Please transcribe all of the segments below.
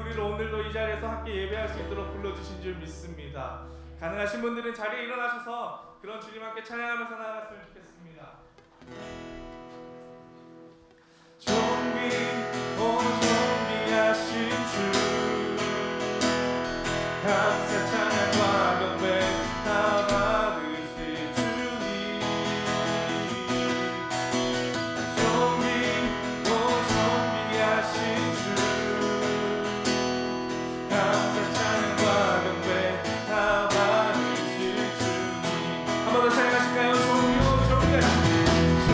우리를 오늘도 이 자리에서 함께 예배할 수 있도록 불러주신 줄 믿습니다. 가능하신 분들은 자리에 일어나셔서 그런 주님 함께 찬양하면서 나아갔으면 좋겠습니다. 존귀하신 주 감사 찬양과 경배 다 받으실 주님 존귀하신 주 감사 찬양과 경배 다 받으실 주님 한 번 더 찬양하실까요? 존귀하신 주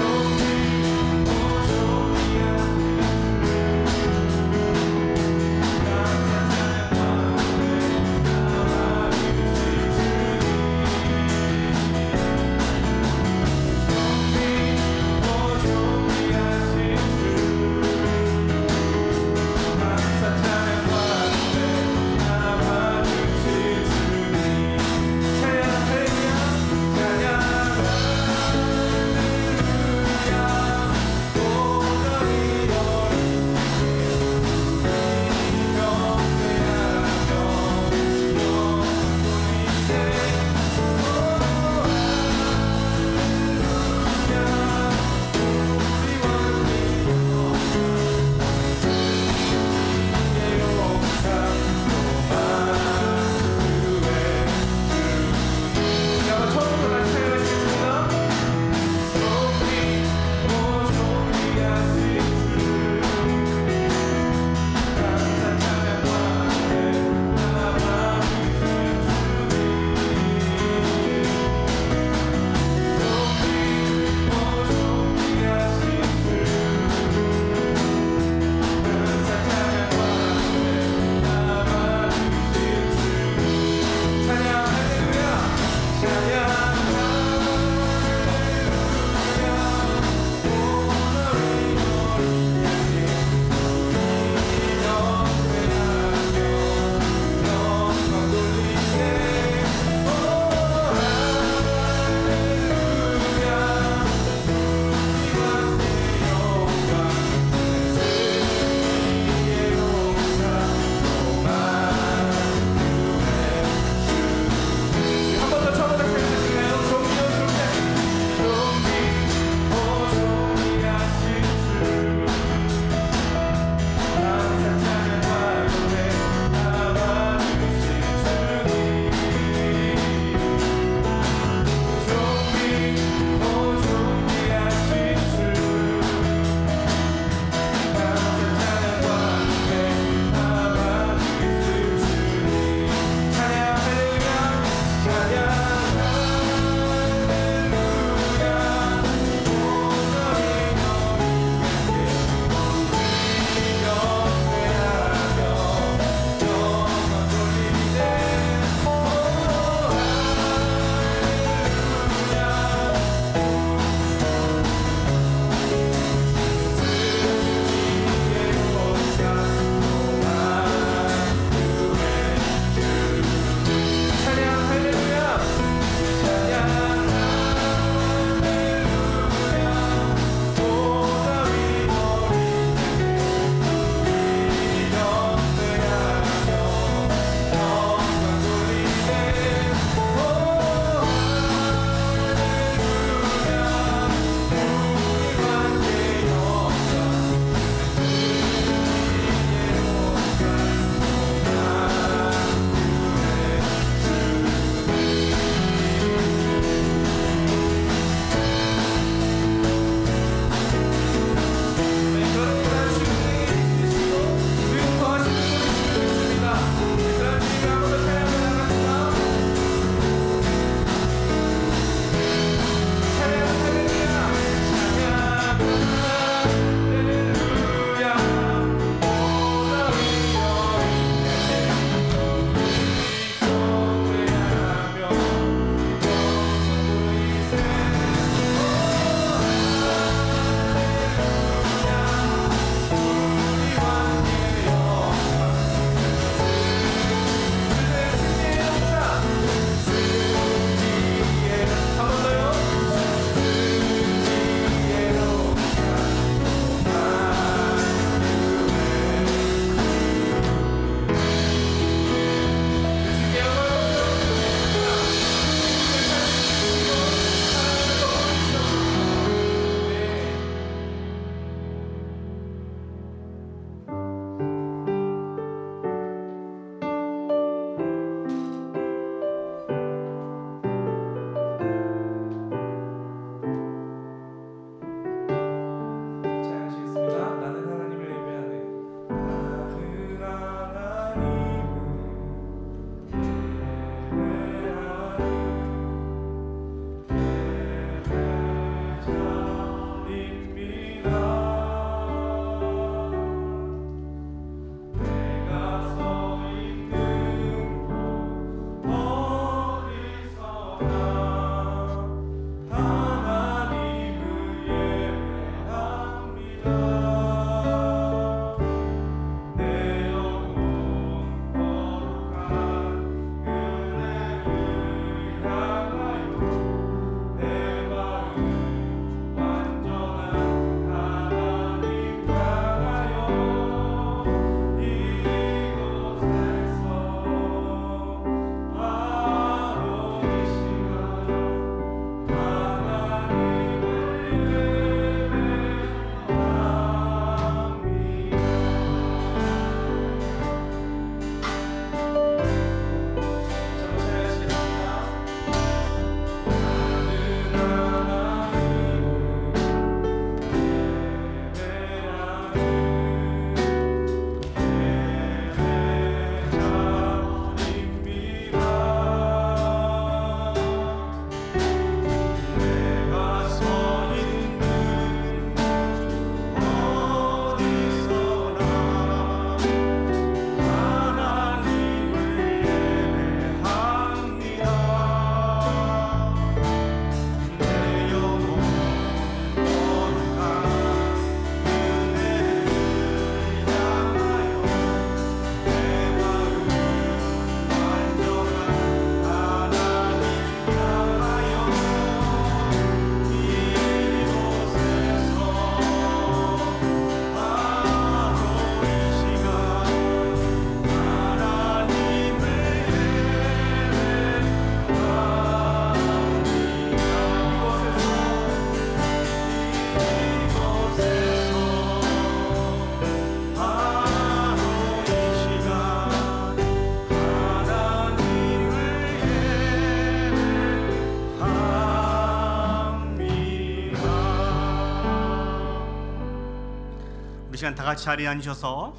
시간 다 같이 자리에 앉으셔서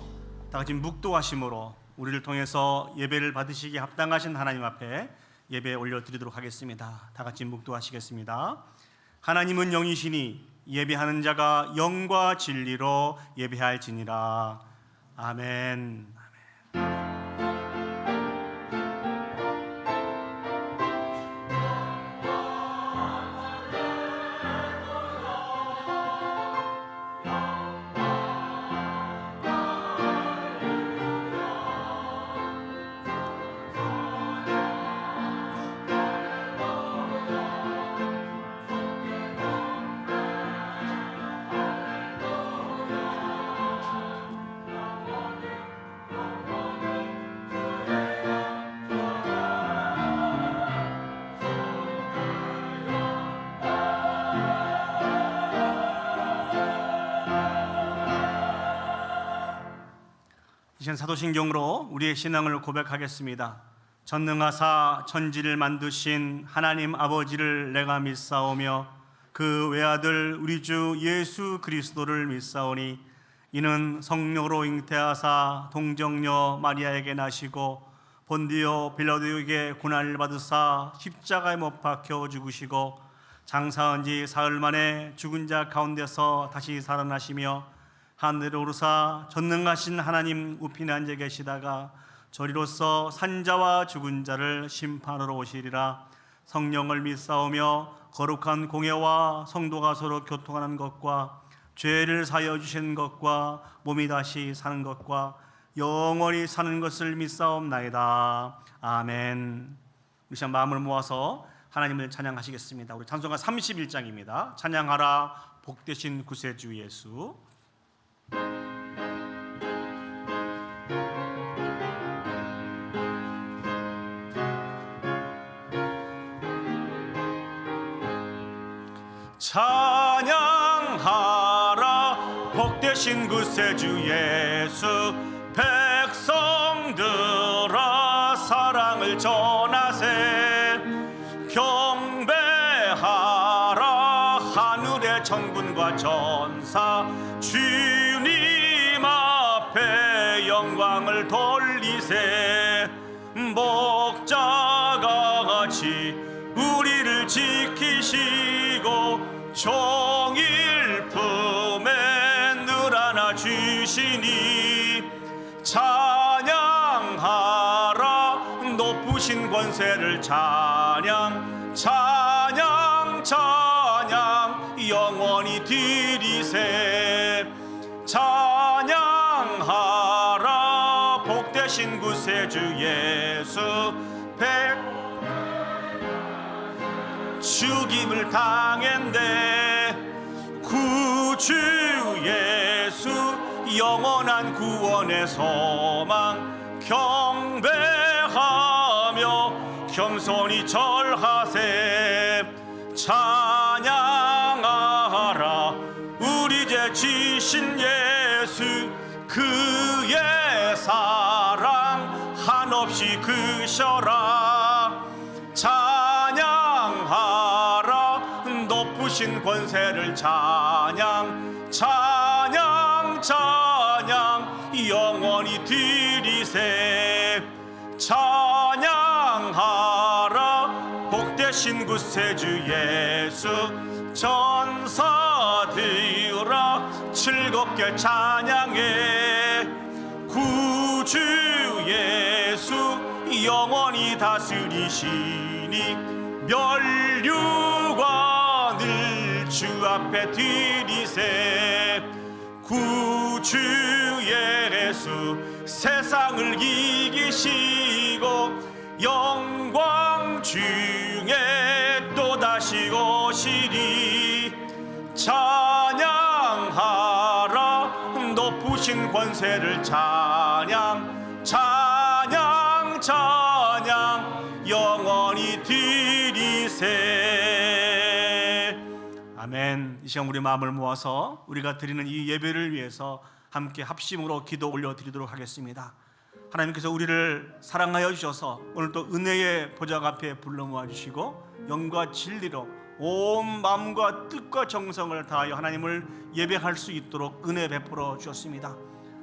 다 같이 묵도하심으로 우리를 통해서 예배를 받으시기에 합당하신 하나님 앞에 예배 올려드리도록 하겠습니다. 다 같이 묵도하시겠습니다. 하나님은 영이시니 예배하는 자가 영과 진리로 예배할지니라. 아멘. 이젠 사도신경으로 우리의 신앙을 고백하겠습니다. 전능하사 천지를 만드신 하나님 아버지를 내가 믿사오며 그 외아들 우리 주 예수 그리스도를 믿사오니 이는 성령으로 잉태하사 동정녀 마리아에게 나시고 본디오 빌라도에게 고난을 받으사 십자가에 못 박혀 죽으시고 장사한 지 사흘 만에 죽은 자 가운데서 다시 살아나시며 하늘에 오르사 전능하신 하나님 우편에 앉아 계시다가 저리로서 산자와 죽은 자를 심판하러 오시리라. 성령을 믿사오며 거룩한 공예와 성도가 서로 교통하는 것과 죄를 사하여 주시는 것과 몸이 다시 사는 것과 영원히 사는 것을 믿사옵나이다. 아멘. 우리 시간 마음을 모아서 하나님을 찬양하시겠습니다. 우리 찬송가 31장입니다. 찬양하라 복되신 구세주 예수. 찬양하라 복되신 구세주 예수. 백성들아 사랑을 전하세. 경배하라 하늘의 천군과 전사. 주님 앞에 영광을 돌리세. 목자가 같이 우리를 지키시고 종일 품에 늘 안아주시니 찬양하라 높으신 권세를. 찬양 찬양 찬양 영원히 드리세. 찬양하라 복되신 구세주 예수. 죽임을 당했네 구주 예수. 영원한 구원의 소망 경배하며 겸손히 절하세. 찬양하라 우리 죄 지신 예수. 그의 사랑 한없이 크셔라. 찬양하라 높으신 권세를. 찬양 찬양 찬양 영원히 드리세. 찬양하라 복되신 구세주 예수. 전사들아 즐겁게 찬양해. 구주 예수 영원히 다스리시니 면류관을 주 앞에 드리세. 구주 예수 세상을 이기시고 영광 중에 또다시 오시리. 찬양하라 높으신 권세를. 찬양 찬양 찬양 영원히 드리세. 아멘. 이 시간 우리 마음을 모아서 우리가 드리는 이 예배를 위해서 함께 합심으로 기도 올려드리도록 하겠습니다. 하나님께서 우리를 사랑하여 주셔서 오늘 또 은혜의 보좌 앞에 불러 모아주시고 영과 진리로 온 마음과 뜻과 정성을 다하여 하나님을 예배할 수 있도록 은혜 베풀어 주셨습니다.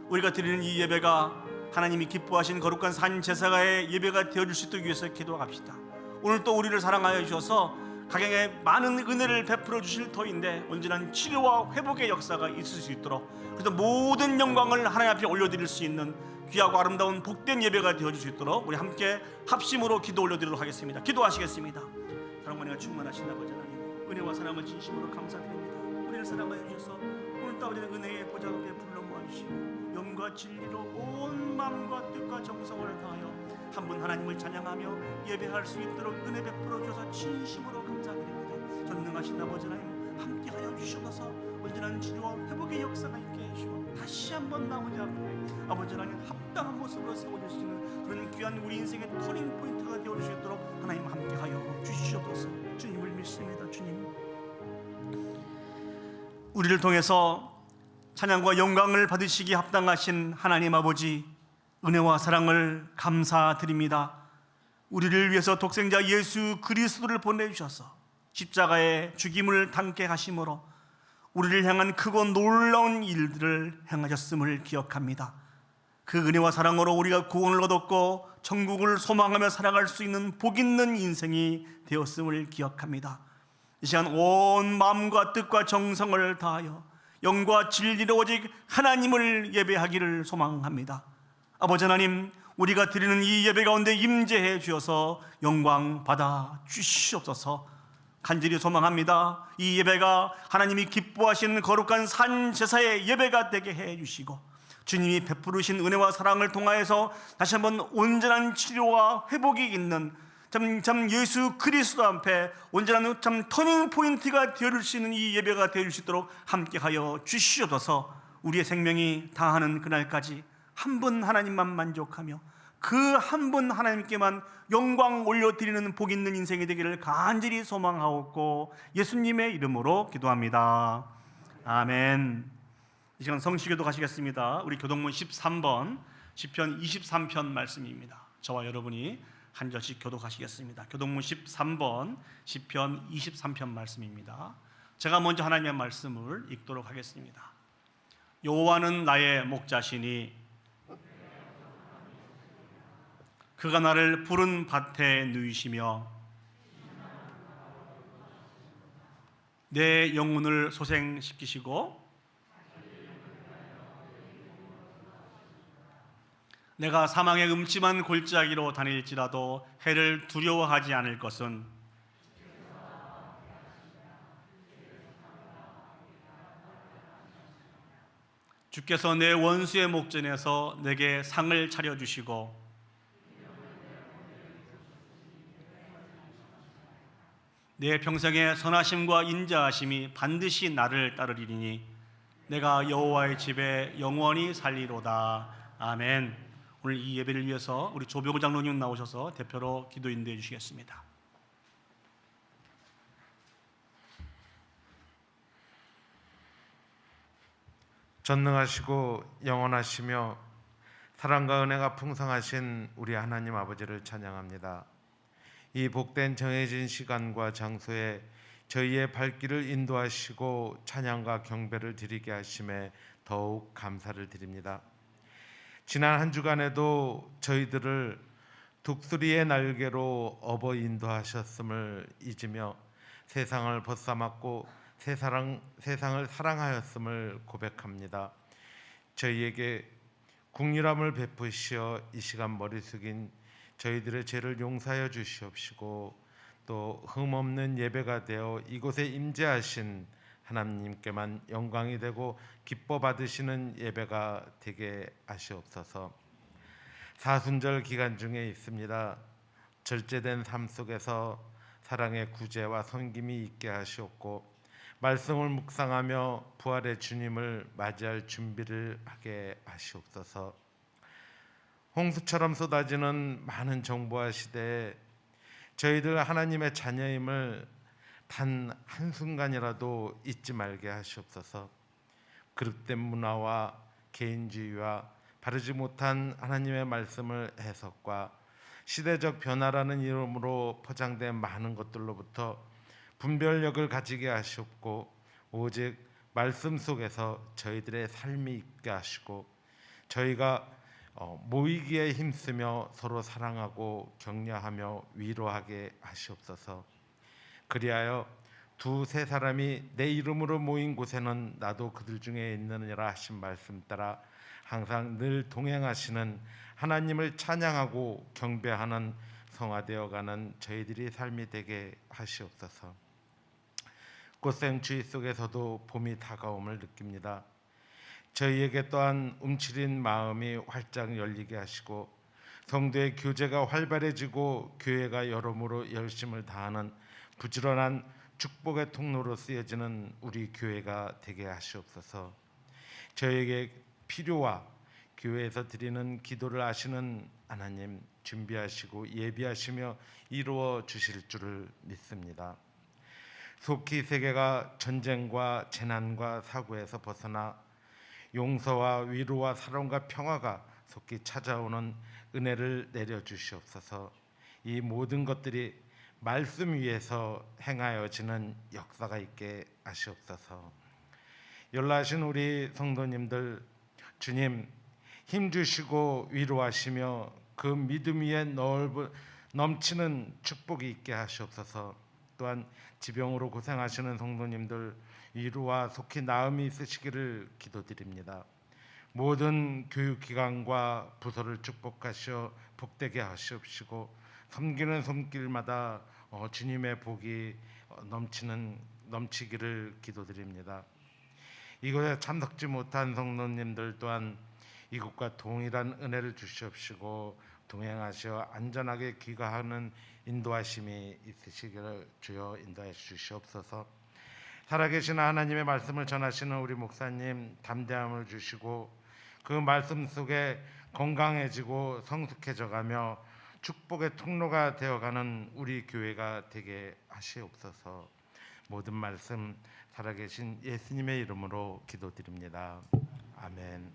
우리가 드리는 이 예배가 하나님이 기뻐하신 거룩한 산 제사가의 예배가 되어줄 수 있도록 위해서 기도합시다. 오늘 또 우리를 사랑하여 주셔서 가정에 많은 은혜를 베풀어 주실 터인데 온전한 치료와 회복의 역사가 있을 수 있도록, 그래서 모든 영광을 하나님 앞에 올려드릴 수 있는 귀하고 아름다운 복된 예배가 되어줄 수 있도록 우리 함께 합심으로 기도 올려드리도록 하겠습니다. 기도하시겠습니다. 사랑과 은혜가 충만하신 아버지 하나님, 은혜와 사랑을 진심으로 감사드립니다. 우리를 사랑하여 주셔서 오늘 또 아버지의 은혜의 보좌 앞에 불러 모아주시고 영과 진리로 온 마음과 뜻과 정성을 다하여 한 분 하나님을 찬양하며 예배할 수 있도록 은혜 베풀어 주셔서 진심으로 감사드립니다. 전능하신 아버지 하나님, 함께하여 주셔서 온전한 치료와 회복의 역사가 있게 해주시고 다시 한번 나오지 않고 아버지 하나님 합당한 모습으로 세워질 수 있는 그런 귀한 우리 인생의 터닝 포인트가 되어줄 수 있도록 하나님 함께하여 주시옵소서. 주님을 믿습니다. 주님, 우리를 통해서 찬양과 영광을 받으시기 합당하신 하나님 아버지, 은혜와 사랑을 감사드립니다. 우리를 위해서 독생자 예수 그리스도를 보내주셔서 십자가의 죽임을 당케 하심으로 우리를 향한 크고 놀라운 일들을 행하셨음을 기억합니다. 그 은혜와 사랑으로 우리가 구원을 얻었고 천국을 소망하며 살아갈 수 있는 복 있는 인생이 되었음을 기억합니다. 이 시간 온 마음과 뜻과 정성을 다하여 영과 진리로 오직 하나님을 예배하기를 소망합니다. 아버지 하나님, 우리가 드리는 이 예배 가운데 임재해 주셔서 영광 받아 주시옵소서. 간절히 소망합니다. 이 예배가 하나님이 기뻐하시는 거룩한 산 제사의 예배가 되게 해 주시고 주님이 베푸르신 은혜와 사랑을 통하여서 다시 한번 온전한 치료와 회복이 있는 참 예수 그리스도 앞에 온전한 참 터닝 포인트가 되어줄 수 있는 이 예배가 되어줄 수 있도록 함께하여 주시옵소서. 우리의 생명이 다하는 그날까지 한 분 하나님만 만족하며 그 한 분 하나님께만 영광 올려드리는 복 있는 인생이 되기를 간절히 소망하옵고 예수님의 이름으로 기도합니다. 아멘. 이 시간 성시교도 가시겠습니다. 우리 교동문 13번 시편 23편 말씀입니다. 저와 여러분이 한 절씩 교독하시겠습니다. 교동문 13번 시편 23편 말씀입니다. 제가 먼저 하나님의 말씀을 읽도록 하겠습니다. 여호와는 나의 목자시니 그가 나를 푸른 밭에 누이시며 내 영혼을 소생시키시고 내가 사망의 음침한 골짜기로 다닐지라도 해를 두려워하지 않을 것은 주께서 내 원수의 목전에서 내게 상을 차려주시고 내 평생의 선하심과 인자하심이 반드시 나를 따르리니 내가 여호와의 집에 영원히 살리로다. 아멘. 오늘 이 예배를 위해서 우리 조병호 장로님 나오셔서 대표로 기도 인도해 주시겠습니다. 전능하시고 영원하시며 사랑과 은혜가 풍성하신 우리 하나님 아버지를 찬양합니다. 이 복된 정해진 시간과 장소에 저희의 발길을 인도하시고 찬양과 경배를 드리게 하심에 더욱 감사를 드립니다. 지난 한 주간에도 저희들을 독수리의 날개로 업어 인도하셨음을 잊으며 세상을 벗삼았고 세상을 사랑하였음을 고백합니다. 저희에게 국률함을 베푸시어 이 시간 머리 숙인 저희들의 죄를 용서하여 주시옵시고 또 흠없는 예배가 되어 이곳에 임재하신 하나님께만 영광이 되고 기뻐 받으시는 예배가 되게 하시옵소서. 사순절 기간 중에 있습니다. 절제된 삶 속에서 사랑의 구제와 섬김이 있게 하시옵고 말씀을 묵상하며 부활의 주님을 맞이할 준비를 하게 하시옵소서. 홍수처럼 쏟아지는 많은 정보화 시대에 저희들 하나님의 자녀임을 단 한순간이라도 잊지 말게 하시옵소서. 그릇된 문화와 개인주의와 바르지 못한 하나님의 말씀을 해석과 시대적 변화라는 이름으로 포장된 많은 것들로부터 분별력을 가지게 하시옵고 오직 말씀 속에서 저희들의 삶이 있게 하시고 저희가 모이기에 힘쓰며 서로 사랑하고 격려하며 위로하게 하시옵소서. 그리하여 두세 사람이 내 이름으로 모인 곳에는 나도 그들 중에 있느니라 하신 말씀 따라 항상 늘 동행하시는 하나님을 찬양하고 경배하는 성화되어가는 저희들이 삶이 되게 하시옵소서. 꽃생추위 속에서도 봄이 다가옴을 느낍니다. 저희에게 또한 움츠린 마음이 활짝 열리게 하시고 성도의 교제가 활발해지고 교회가 여러모로 열심을 다하는 부지런한 축복의 통로로 쓰여지는 우리 교회가 되게 하시옵소서. 저희에게 필요와 교회에서 드리는 기도를 아시는 하나님 준비하시고 예비하시며 이루어 주실 줄을 믿습니다. 속히 세계가 전쟁과 재난과 사고에서 벗어나 용서와 위로와 사랑과 평화가 속히 찾아오는 은혜를 내려주시옵소서. 이 모든 것들이 말씀 위에서 행하여지는 역사가 있게 하시옵소서. 연락하신 우리 성도님들 주님 힘주시고 위로하시며 그 믿음 위에 넘치는 축복이 있게 하시옵소서. 또한 지병으로 고생하시는 성도님들 위로와 속히 나음이 있으시기를 기도드립니다. 모든 교육기관과 부서를 축복하시어 복되게 하시옵시고 섬기는 손길마다 주님의 복이 넘치기를 기도드립니다. 이곳에 참석지 못한 성도님들 또한 이곳과 동일한 은혜를 주시옵시고 동행하시어 안전하게 귀가하는 인도하심이 있으시기를 주여 인도해 주시옵소서. 살아계신 하나님의 말씀을 전하시는 우리 목사님 담대함을 주시고 그 말씀 속에 건강해지고 성숙해져가며 축복의 통로가 되어가는 우리 교회가 되게 하시옵소서. 모든 말씀 살아계신 예수님의 이름으로 기도드립니다. 아멘.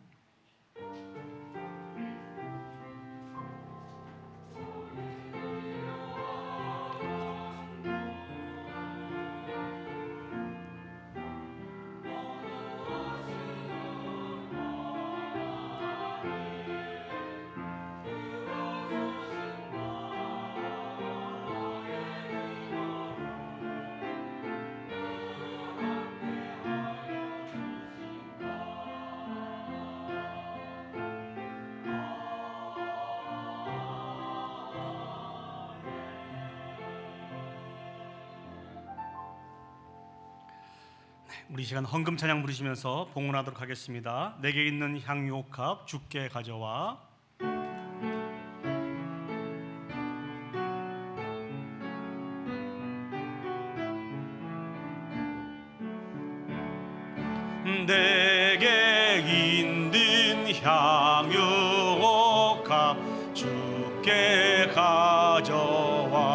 우리 시간 헌금 찬양 부르시면서 봉헌하도록 하겠습니다. 내게 있는 향유옥합 주께 가져와. 내게 있는 향유옥합 주께 가져와.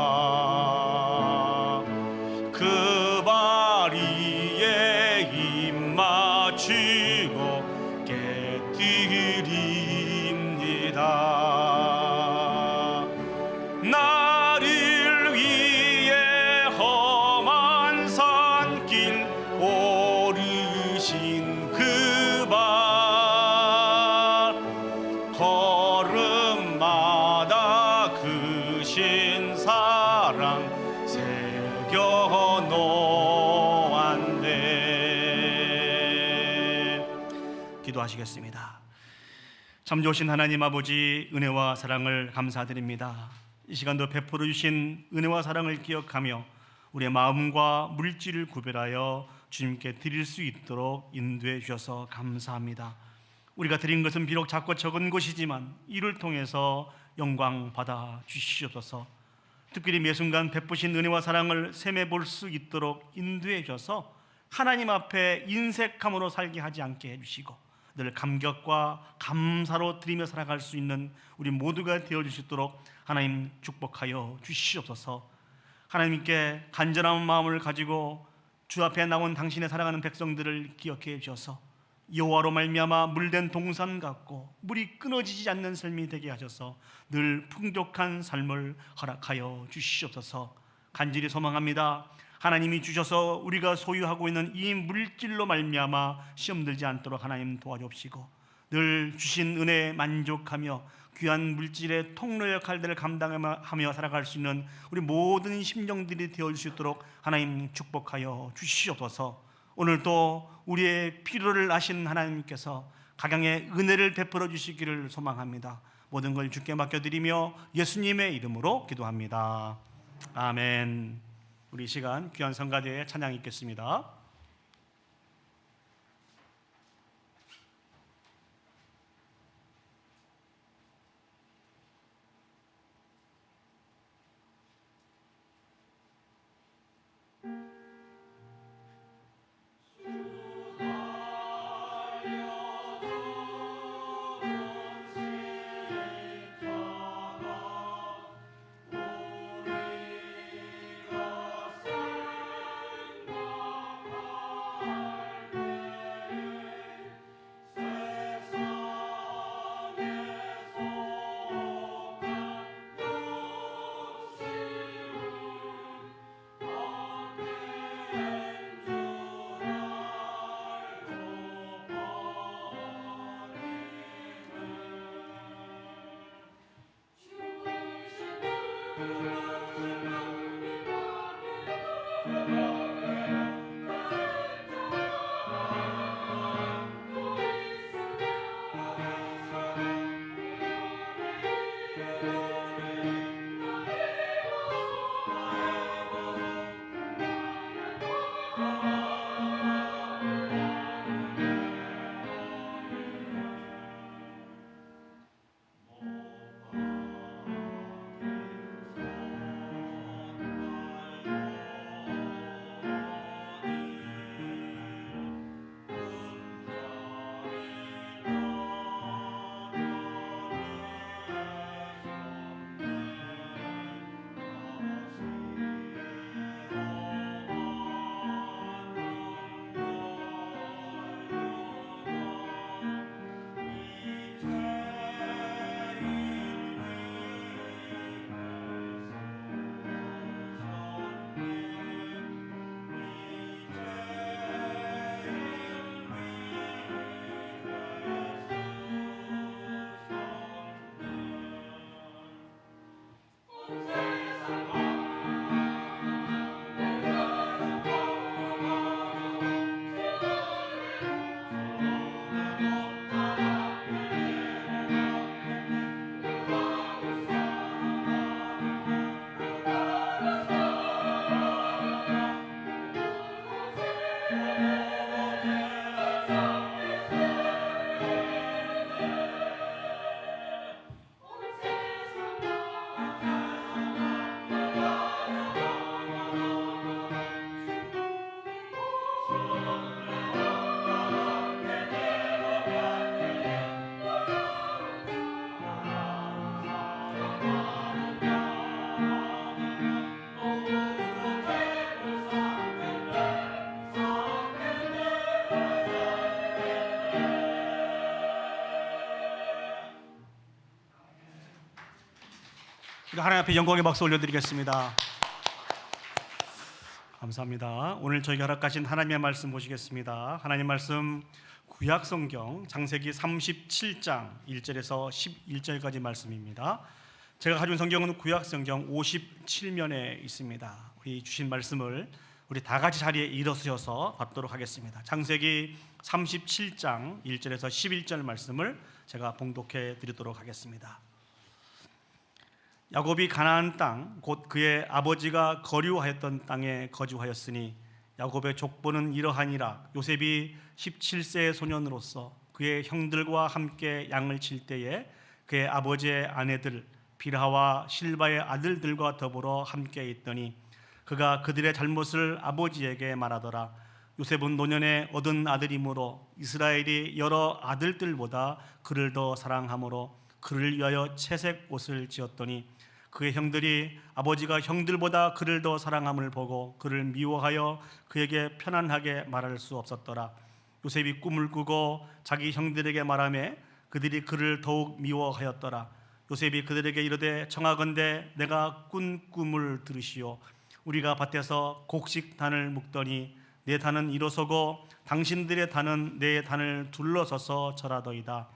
그 바리에 입 맞추고 깨뜨립니다. 나를 위해 험한 산길 오르신 그 발, 걸음마다 크신 사랑 새겨 놓았네. 기도하시겠습니다. 참 좋으신 하나님 아버지, 은혜와 사랑을 감사드립니다. 이 시간도 베풀어 주신 은혜와 사랑을 기억하며 우리의 마음과 물질을 구별하여 주님께 드릴 수 있도록 인도해 주셔서 감사합니다. 우리가 드린 것은 비록 작고 적은 것이지만 이를 통해서 영광 받아 주시옵소서. 특별히 매 순간 베푸신 은혜와 사랑을 셈해 볼 수 있도록 인도해 주셔서 하나님 앞에 인색함으로 살게 하지 않게 해주시고 늘 감격과 감사로 드리며 살아갈 수 있는 우리 모두가 되어 주시도록 하나님 축복하여 주시옵소서. 하나님께 간절한 마음을 가지고 주 앞에 나온 당신의 사랑하는 백성들을 기억해 주셔서 여호와로 말미암아 물된 동산 같고 물이 끊어지지 않는 삶이 되게 하셔서 늘 풍족한 삶을 허락하여 주시옵소서. 간절히 소망합니다. 하나님이 주셔서 우리가 소유하고 있는 이 물질로 말미암아 시험 들지 않도록 하나님 도와주옵시고, 늘 주신 은혜에 만족하며 귀한 물질의 통로 역할들을 감당하며 살아갈 수 있는 우리 모든 심령들이 되어줄 수 있도록 하나님 축복하여 주시옵소서. 오늘도 우리의 필요를 아신 하나님께서 각양의 은혜를 베풀어 주시기를 소망합니다. 모든 걸 주께 맡겨드리며 예수님의 이름으로 기도합니다. 아멘. 우리 이 시간 귀한 성가대의 찬양 있겠습니다. 하나님 앞에 영광의 박수 올려드리겠습니다. 감사합니다. 오늘 저희가 허락하신 하나님의 말씀 보시겠습니다. 하나님 말씀 구약성경 창세기 37장 1절에서 11절까지 말씀입니다. 제가 가진 성경은 구약성경 57면에 있습니다. 우리 주신 말씀을 우리 다 같이 자리에 일어서셔서 받도록 하겠습니다. 창세기 37장 1절에서 11절 말씀을 제가 봉독해 드리도록 하겠습니다. 야곱이 가나안 땅 곧 그의 아버지가 거류하였던 땅에 거주하였으니 야곱의 족보는 이러하니라. 요셉이 17세의 소년으로서 그의 형들과 함께 양을 칠 때에 그의 아버지의 아내들 빌하와 실바의 아들들과 더불어 함께 있더니 그가 그들의 잘못을 아버지에게 말하더라. 요셉은 노년에 얻은 아들이므로 이스라엘이 여러 아들들보다 그를 더 사랑하므로 그를 위하여 채색 옷을 지었더니 그의 형들이 아버지가 형들보다 그를 더 사랑함을 보고 그를 미워하여 그에게 편안하게 말할 수 없었더라. 요셉이 꿈을 꾸고 자기 형들에게 말하매 그들이 그를 더욱 미워하였더라. 요셉이 그들에게 이르되 청하건대 내가 꾼 꿈을 들으시오. 우리가 밭에서 곡식 단을 묶더니 내 단은 일어서고 당신들의 단은 내 단을 둘러서서 절하더이다.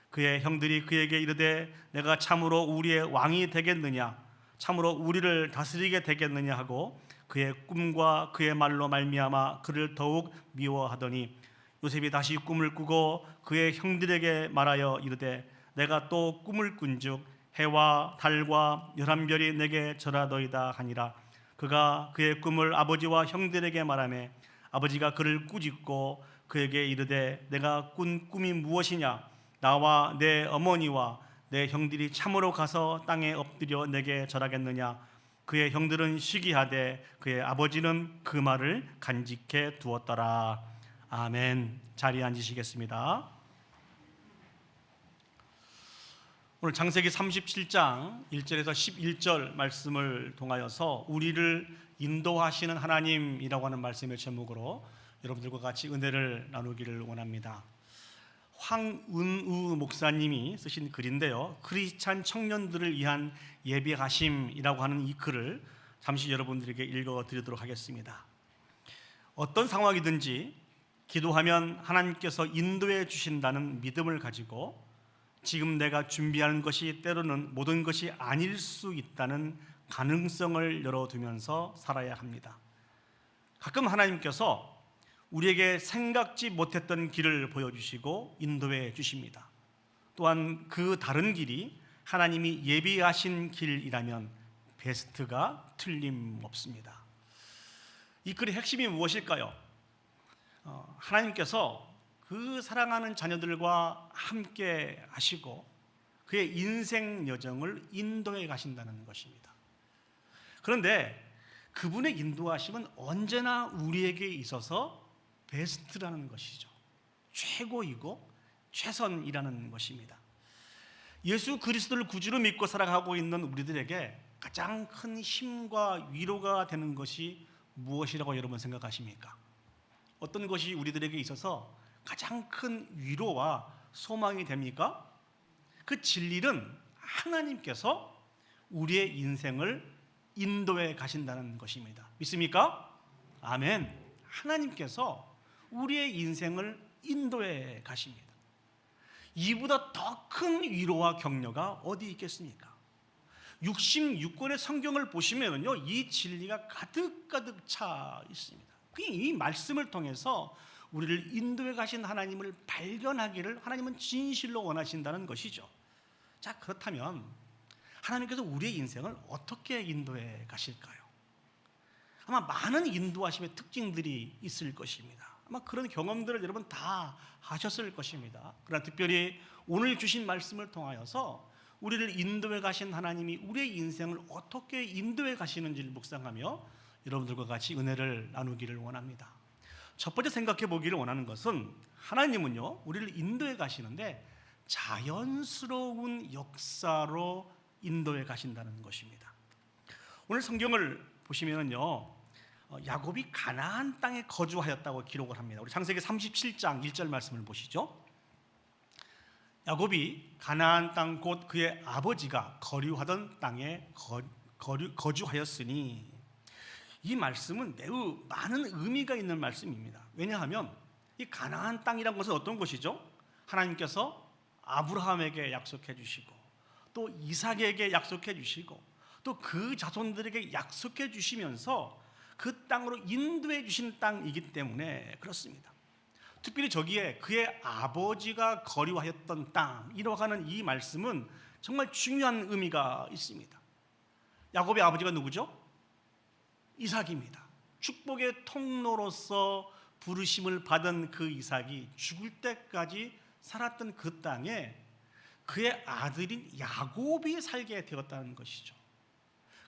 그의 형들이 그에게 이르되 내가 참으로 우리의 왕이 되겠느냐, 참으로 우리를 다스리게 되겠느냐 하고 그의 꿈과 그의 말로 말미암아 그를 더욱 미워하더니 요셉이 다시 꿈을 꾸고 그의 형들에게 말하여 이르되 내가 또 꿈을 꾼즉 해와 달과 11별이 내게 절하더이다 하니라. 그가 그의 꿈을 아버지와 형들에게 말하매 아버지가 그를 꾸짖고 그에게 이르되 내가 꾼 꿈이 무엇이냐, 나와 내 어머니와 내 형들이 참으로 가서 땅에 엎드려 내게 절하겠느냐. 그의 형들은 시기하되 그의 아버지는 그 말을 간직해 두었더라. 아멘. 자리에 앉으시겠습니다. 오늘 창세기 37장 1절에서 11절 말씀을 통하여서 우리를 인도하시는 하나님이라고 하는 말씀의 제목으로 여러분들과 같이 은혜를 나누기를 원합니다. 황은우 목사님이 쓰신 글인데요, 크리스찬 청년들을 위한 예비하심이라고 하는 이 글을 잠시 여러분들에게 읽어드리도록 하겠습니다. 어떤 상황이든지 기도하면 하나님께서 인도해 주신다는 믿음을 가지고 지금 내가 준비하는 것이 때로는 모든 것이 아닐 수 있다는 가능성을 열어두면서 살아야 합니다. 가끔 하나님께서 우리에게 생각지 못했던 길을 보여주시고 인도해 주십니다. 또한 그 다른 길이 하나님이 예비하신 길이라면 베스트가 틀림없습니다. 이 글의 핵심이 무엇일까요? 하나님께서 그 사랑하는 자녀들과 함께 하시고 그의 인생 여정을 인도해 가신다는 것입니다. 그런데 그분의 인도하심은 언제나 우리에게 있어서 베스트라는 것이죠. 최고이고 최선이라는 것입니다. 예수 그리스도를 구주로 믿고 살아가고 있는 우리들에게 가장 큰 힘과 위로가 되는 것이 무엇이라고 여러분 생각하십니까? 어떤 것이 우리들에게 있어서 가장 큰 위로와 소망이 됩니까? 그 진리는 하나님께서 우리의 인생을 인도해 가신다는 것입니다. 믿습니까? 아멘. 하나님께서 우리의 인생을 인도해 가십니다. 이보다 더 큰 위로와 격려가 어디 있겠습니까? 66권의 성경을 보시면요, 이 진리가 가득가득 차 있습니다. 이 말씀을 통해서 우리를 인도해 가신 하나님을 발견하기를 하나님은 진실로 원하신다는 것이죠. 자, 그렇다면 하나님께서 우리의 인생을 어떻게 인도해 가실까요? 아마 많은 인도하심의 특징들이 있을 것입니다. 아마 그런 경험들을 여러분 다 하셨을 것입니다. 그러나 특별히 오늘 주신 말씀을 통하여서 우리를 인도해 가신 하나님이 우리의 인생을 어떻게 인도해 가시는지를 묵상하며 여러분들과 같이 은혜를 나누기를 원합니다. 첫 번째 생각해 보기를 원하는 것은 하나님은요, 우리를 인도해 가시는데 자연스러운 역사로 인도해 가신다는 것입니다. 오늘 성경을 보시면은요, 야곱이 가나안 땅에 거주하였다고 기록을 합니다. 우리 창세기 37장 1절 말씀을 보시죠. 야곱이 가나안 땅 곧 그의 아버지가 거류하던 땅에 거주하였으니, 이 말씀은 매우 많은 의미가 있는 말씀입니다. 왜냐하면 이 가나안 땅이란 것은 어떤 곳이죠? 하나님께서 아브라함에게 약속해 주시고 또 이삭에게 약속해 주시고 또 그 자손들에게 약속해 주시면서 그 땅으로 인도해 주신 땅이기 때문에 그렇습니다. 특별히 저기에 그의 아버지가 거류하였던 땅이라고 하는 이 말씀은 정말 중요한 의미가 있습니다. 야곱의 아버지가 누구죠? 이삭입니다. 축복의 통로로서 부르심을 받은 그 이삭이 죽을 때까지 살았던 그 땅에 그의 아들인 야곱이 살게 되었다는 것이죠.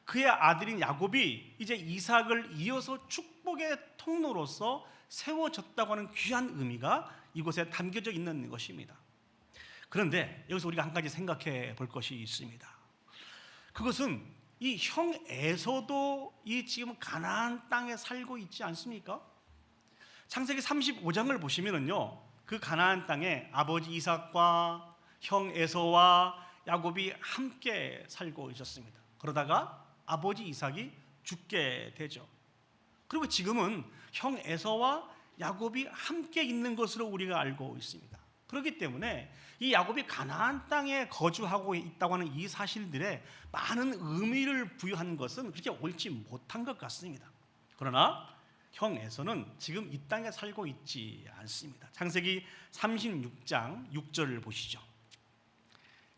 그의 아들인 야곱이 이제 이삭을 이어서 축복의 통로로서 세워졌다고 하는 귀한 의미가 이곳에 담겨져 있는 것입니다. 그런데 여기서 우리가 한 가지 생각해 볼 것이 있습니다. 그것은 이 형 에서도 이 지금 가나안 땅에 살고 있지 않습니까? 창세기 35장을 보시면은요, 그 가나안 땅에 아버지 이삭과 형 에서와 야곱이 함께 살고 있었습니다. 그러다가 아버지 이삭이 죽게 되죠. 그리고 지금은 형 에서와 야곱이 함께 있는 것으로 우리가 알고 있습니다. 그렇기 때문에 이 야곱이 가나안 땅에 거주하고 있다고 하는 이 사실들에 많은 의미를 부여한 것은 그렇게 옳지 못한 것 같습니다. 그러나 형 에서는 지금 이 땅에 살고 있지 않습니다. 창세기 36장 6절을 보시죠.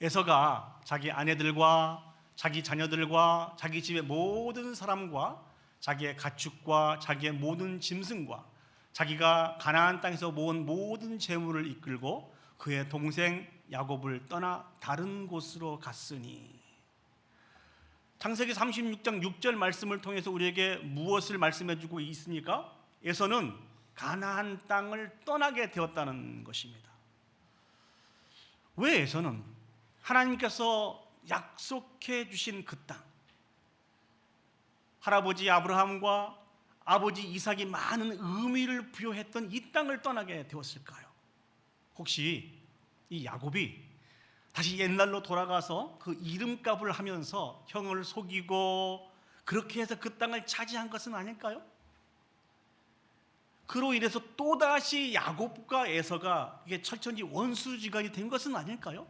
에서가 자기 아내들과 자기 자녀들과 자기 집의 모든 사람과 자기의 가축과 자기의 모든 짐승과 자기가 가나안 땅에서 모은 모든 재물을 이끌고 그의 동생 야곱을 떠나 다른 곳으로 갔으니. 창세기 36장 6절 말씀을 통해서 우리에게 무엇을 말씀해 주고 있습니까? 에서는 가나안 땅을 떠나게 되었다는 것입니다. 왜 에서는 하나님께서 약속해 주신 그 땅, 할아버지 아브라함과 아버지 이삭이 많은 의미를 부여했던 이 땅을 떠나게 되었을까요? 혹시 이 야곱이 다시 옛날로 돌아가서 그 이름값을 하면서 형을 속이고 그렇게 해서 그 땅을 차지한 것은 아닐까요? 그로 인해서 또다시 야곱과 에서가 이게 철천지 원수지간이 된 것은 아닐까요?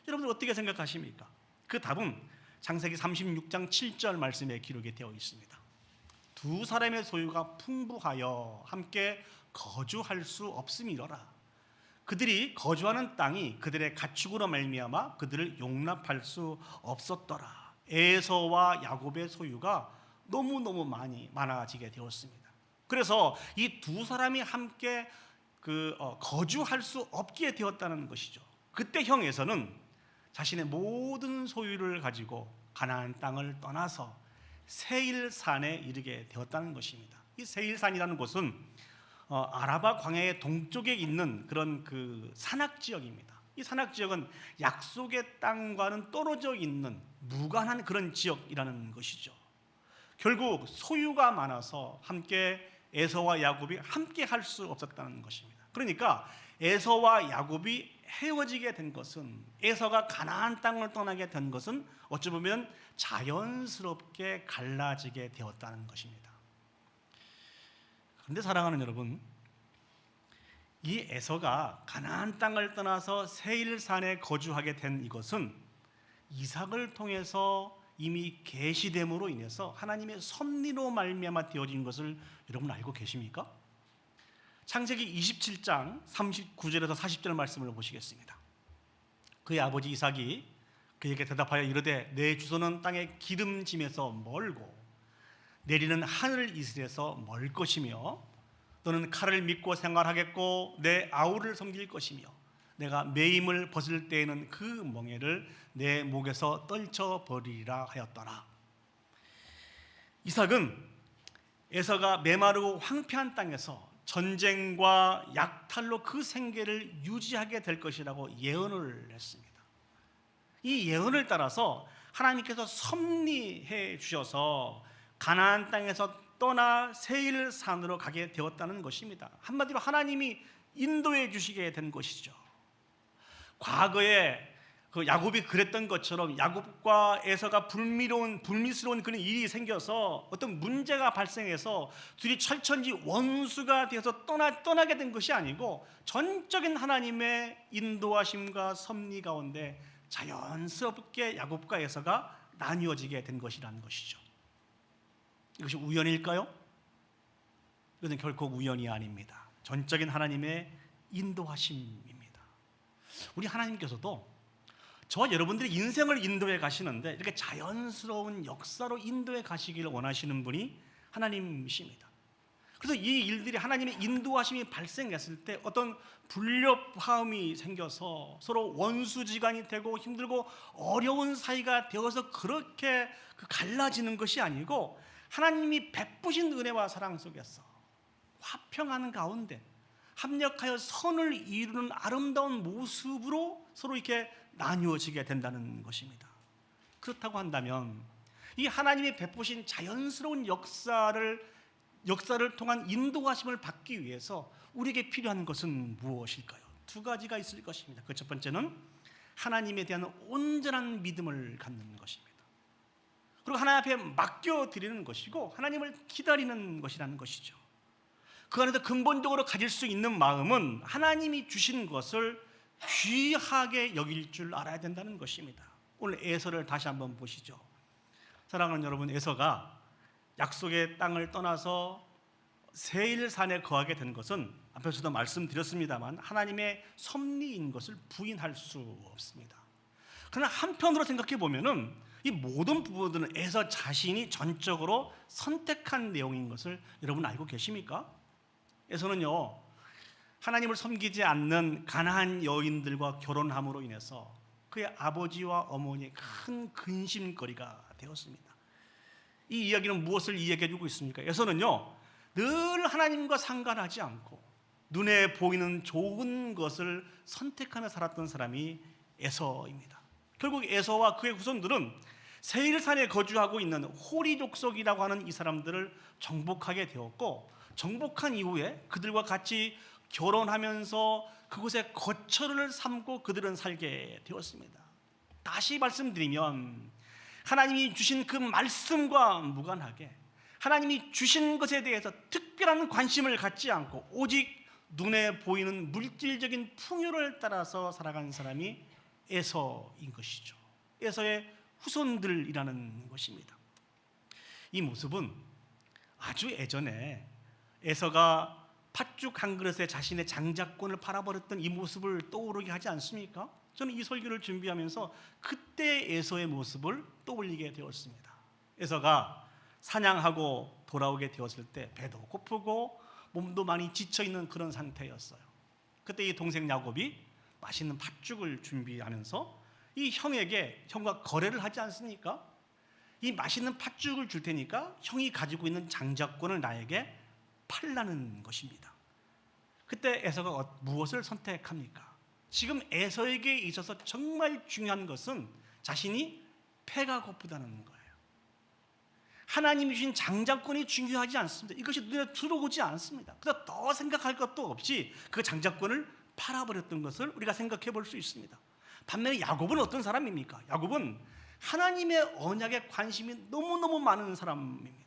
여러분들 어떻게 생각하십니까? 그 답은 창세기 36장 7절 말씀에 기록이 되어 있습니다. 두 사람의 소유가 풍부하여 함께 거주할 수 없음이로라. 그들이 거주하는 땅이 그들의 가축으로 말미암아 그들을 용납할 수 없었더라. 에서와 야곱의 소유가 너무너무 많아지게 되었습니다. 그래서 이 두 사람이 함께 거주할 수 없게 되었다는 것이죠. 그때 형 에서는 자신의 모든 소유를 가지고 가나안 땅을 떠나서 세일산에 이르게 되었다는 것입니다. 이 세일산이라는 곳은 아라바 광야의 동쪽에 있는 그런 산악 지역입니다. 이 산악 지역은 약속의 땅과는 떨어져 있는 무관한 그런 지역이라는 것이죠. 결국 소유가 많아서 함께 에서와 야곱이 함께 할 수 없었다는 것입니다. 그러니까 에서와 야곱이 헤어지게 된 것은, 에서가 가나안 땅을 떠나게 된 것은 어찌 보면 자연스럽게 갈라지게 되었다는 것입니다. 그런데 사랑하는 여러분, 이 에서가 가나안 땅을 떠나서 세일산에 거주하게 된 이것은 이삭을 통해서 이미 계시됨으로 인해서 하나님의 섭리로 말미암아 되어진 것을 여러분 알고 계십니까? 창세기 27장 39절에서 40절 말씀을 보시겠습니다. 그의 아버지 이삭이 그에게 대답하여 이르되 내 주소는 땅의 기름짐에서 멀고 내리는 하늘 이슬에서 멀 것이며 너는 칼을 믿고 생활하겠고 내 아우를 섬길 것이며 내가 매임을 벗을 때에는 그 멍에를 내 목에서 떨쳐버리리라 하였더라. 이삭은 에서가 메마르고 황폐한 땅에서 전쟁과 약탈로 그 생계를 유지하게 될 것이라고 예언을 했습니다. 이 예언을 따라서 하나님께서 섭리해 주셔서 가나안 땅에서 떠나 세일산으로 가게 되었다는 것입니다. 한마디로 하나님이 인도해 주시게 된 것이죠. 과거에 야곱이 그랬던 것처럼 야곱과 에서가 불미스러운 그런 일이 생겨서 어떤 문제가 발생해서 둘이 철천지 원수가 되어서 떠나게 된 것이 아니고 전적인 하나님의 인도하심과 섭리 가운데 자연스럽게 야곱과 에서가 나뉘어지게 된 것이라는 것이죠. 이것이 우연일까요? 이것은 결코 우연이 아닙니다. 전적인 하나님의 인도하심입니다. 우리 하나님께서도 저와 여러분들의 인생을 인도해 가시는데 이렇게 자연스러운 역사로 인도해 가시기를 원하시는 분이 하나님이십니다. 그래서 이 일들이 하나님의 인도하심이 발생했을 때 어떤 불협화음이 생겨서 서로 원수지간이 되고 힘들고 어려운 사이가 되어서 그렇게 갈라지는 것이 아니고 하나님이 베푸신 은혜와 사랑 속에서 화평하는 가운데 합력하여 선을 이루는 아름다운 모습으로 서로 이렇게 나뉘어지게 된다는 것입니다. 그렇다고 한다면 이 하나님이 베푸신 자연스러운 역사를 통한 인도하심을 받기 위해서 우리에게 필요한 것은 무엇일까요? 두 가지가 있을 것입니다. 그 첫 번째는 하나님에 대한 온전한 믿음을 갖는 것입니다. 그리고 하나님 앞에 맡겨드리는 것이고 하나님을 기다리는 것이라는 것이죠. 그 안에서 근본적으로 가질 수 있는 마음은 하나님이 주신 것을 귀하게 여길 줄 알아야 된다는 것입니다. 오늘 에서를 다시 한번 보시죠. 사랑하는 여러분, 에서가 약속의 땅을 떠나서 세일산에 거하게 된 것은 앞에서도 말씀드렸습니다만 하나님의 섭리인 것을 부인할 수 없습니다. 그러나 한편으로 생각해 보면은 이 모든 부분들은 에서 자신이 전적으로 선택한 내용인 것을 여러분 알고 계십니까? 에서는요, 하나님을 섬기지 않는 가나안 여인들과 결혼함으로 인해서 그의 아버지와 어머니의 큰 근심거리가 되었습니다. 이 이야기는 무엇을 이야기해 주고 있습니까? 에서는요, 늘 하나님과 상관하지 않고 눈에 보이는 좋은 것을 선택하며 살았던 사람이 에서입니다. 결국 에서와 그의 후손들은 세일산에 거주하고 있는 호리 족속이라고 하는 이 사람들을 정복하게 되었고, 정복한 이후에 그들과 같이 결혼하면서 그곳에 거처를 삼고 그들은 살게 되었습니다. 다시 말씀드리면 하나님이 주신 그 말씀과 무관하게 하나님이 주신 것에 대해서 특별한 관심을 갖지 않고 오직 눈에 보이는 물질적인 풍요를 따라서 살아간 사람이 에서인 것이죠. 에서의 후손들이라는 것입니다. 이 모습은 아주 예전에 에서가 팥죽 한 그릇에 자신의 장자권을 팔아버렸던 이 모습을 떠오르게 하지 않습니까? 저는 이 설교를 준비하면서 그때 에서의 모습을 떠올리게 되었습니다. 에서가 사냥하고 돌아오게 되었을 때 배도 고프고 몸도 많이 지쳐있는 그런 상태였어요. 그때 이 동생 야곱이 맛있는 팥죽을 준비하면서 이 형에게, 형과 거래를 하지 않습니까? 이 맛있는 팥죽을 줄 테니까 형이 가지고 있는 장자권을 나에게 팔라는 것입니다. 그때 에서가 무엇을 선택합니까? 지금 에서에게 있어서 정말 중요한 것은 자신이 배가 고프다는 거예요. 하나님이 주신 장자권이 중요하지 않습니다. 이것이 눈에 들어오지 않습니다. 그래서 더 생각할 것도 없이 그 장자권을 팔아버렸던 것을 우리가 생각해 볼 수 있습니다. 반면에 야곱은 어떤 사람입니까? 야곱은 하나님의 언약에 관심이 너무너무 많은 사람입니다.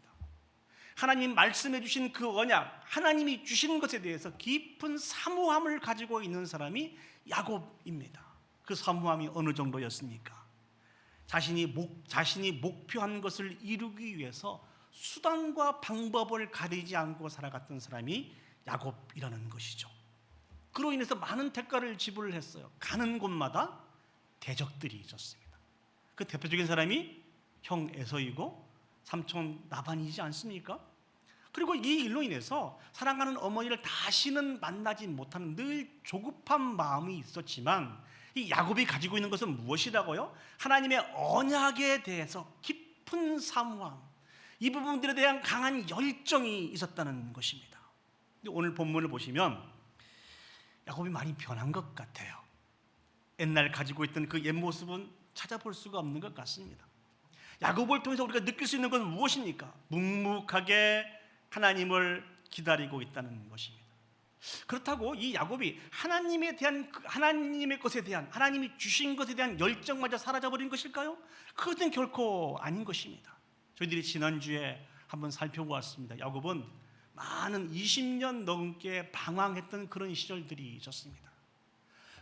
하나님 말씀해 주신 그 언약, 하나님이 주신 것에 대해서 깊은 사모함을 가지고 있는 사람이 야곱입니다. 그 사모함이 어느 정도였습니까? 자신이 목표한 것을 이루기 위해서 수단과 방법을 가리지 않고 살아갔던 사람이 야곱이라는 것이죠. 그로 인해서 많은 대가를 지불을 했어요. 가는 곳마다 대적들이 있었습니다. 그 대표적인 사람이 형 에서이고 삼촌 나반이지 않습니까? 그리고 이 일로 인해서 사랑하는 어머니를 다시는 만나지 못하는 늘 조급한 마음이 있었지만 이 야곱이 가지고 있는 것은 무엇이라고요? 하나님의 언약에 대해서 깊은 사모함, 이 부분들에 대한 강한 열정이 있었다는 것입니다. 오늘 본문을 보시면 야곱이 많이 변한 것 같아요. 옛날 가지고 있던 그 옛 모습은 찾아볼 수가 없는 것 같습니다. 야곱을 통해서 우리가 느낄 수 있는 것은 무엇입니까? 묵묵하게 하나님을 기다리고 있다는 것입니다. 그렇다고 이 야곱이 하나님의 것에 대한, 하나님이 주신 것에 대한 열정마저 사라져버린 것일까요? 그것은 결코 아닌 것입니다. 저희들이 지난주에 한번 살펴보았습니다. 야곱은 많은 20년 넘게 방황했던 그런 시절들이 있었습니다.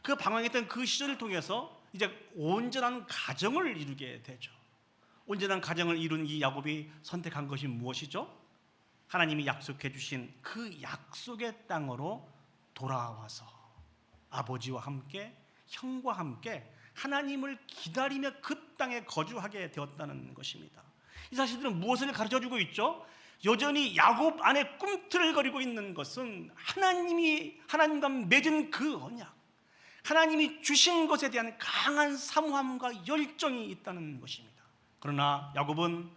그 방황했던 그 시절을 통해서 이제 온전한 가정을 이루게 되죠. 온전한 가정을 이룬 이 야곱이 선택한 것이 무엇이죠? 하나님이 약속해 주신 그 약속의 땅으로 돌아와서 아버지와 함께, 형과 함께 하나님을 기다리며 그 땅에 거주하게 되었다는 것입니다. 이 사실들은 무엇을 가르쳐주고 있죠? 여전히 야곱 안에 꿈틀거리고 있는 것은 하나님과 맺은 그 언약, 하나님이 주신 것에 대한 강한 사모함과 열정이 있다는 것입니다. 그러나 야곱은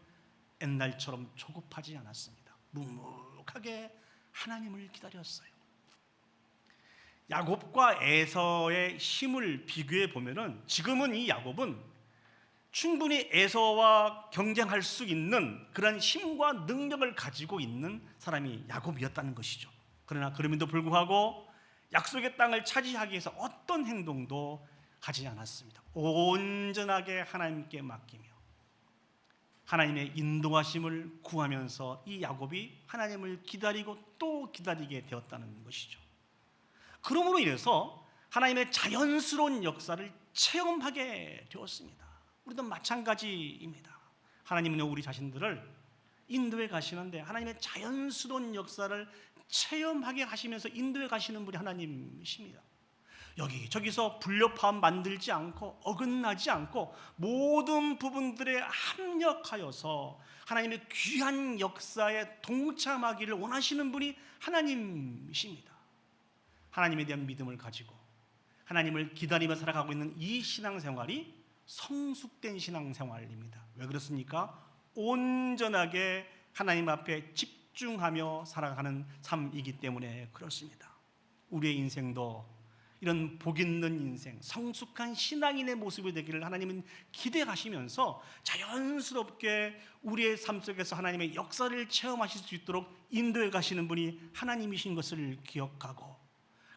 옛날처럼 조급하지 않았습니다. 묵묵하게 하나님을 기다렸어요. 야곱과 에서의 힘을 비교해 보면은 지금은 이 야곱은 충분히 에서와 경쟁할 수 있는 그런 힘과 능력을 가지고 있는 사람이 야곱이었다는 것이죠. 그러나 그럼에도 불구하고 약속의 땅을 차지하기 위해서 어떤 행동도 하지 않았습니다. 온전하게 하나님께 맡기며 하나님의 인도하심을 구하면서 이 야곱이 하나님을 기다리고 또 기다리게 되었다는 것이죠. 그러므로 인해서 하나님의 자연스러운 역사를 체험하게 되었습니다. 우리도 마찬가지입니다. 하나님은 우리 자신들을 인도에 가시는데 하나님의 자연스러운 역사를 체험하게 하시면서 인도에 가시는 분이 하나님이십니다. 여기저기서 불협화음 만들지 않고 어긋나지 않고 모든 부분들에 합력하여서 하나님의 귀한 역사에 동참하기를 원하시는 분이 하나님이십니다. 하나님에 대한 믿음을 가지고 하나님을 기다리며 살아가고 있는 이 신앙생활이 성숙된 신앙생활입니다. 왜 그렇습니까? 온전하게 하나님 앞에 집중하며 살아가는 삶이기 때문에 그렇습니다. 우리의 인생도 이런 복 있는 인생, 성숙한 신앙인의 모습이 되기를 하나님은 기대하시면서 자연스럽게 우리의 삶 속에서 하나님의 역사를 체험하실 수 있도록 인도해 가시는 분이 하나님이신 것을 기억하고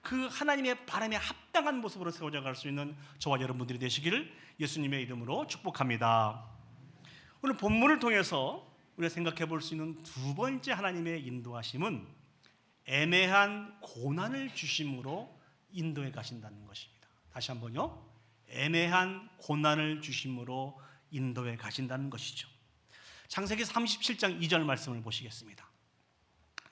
그 하나님의 바람에 합당한 모습으로 세워져 갈 수 있는 저와 여러분들이 되시기를 예수님의 이름으로 축복합니다. 오늘 본문을 통해서 우리가 생각해 볼 수 있는 두 번째 하나님의 인도하심은 애매한 고난을 주심으로 인도에 가신다는 것입니다. 다시 한번요. 애매한 고난을 주심으로 인도에 가신다는 것이죠. 창세기 37장 2절 말씀을 보시겠습니다.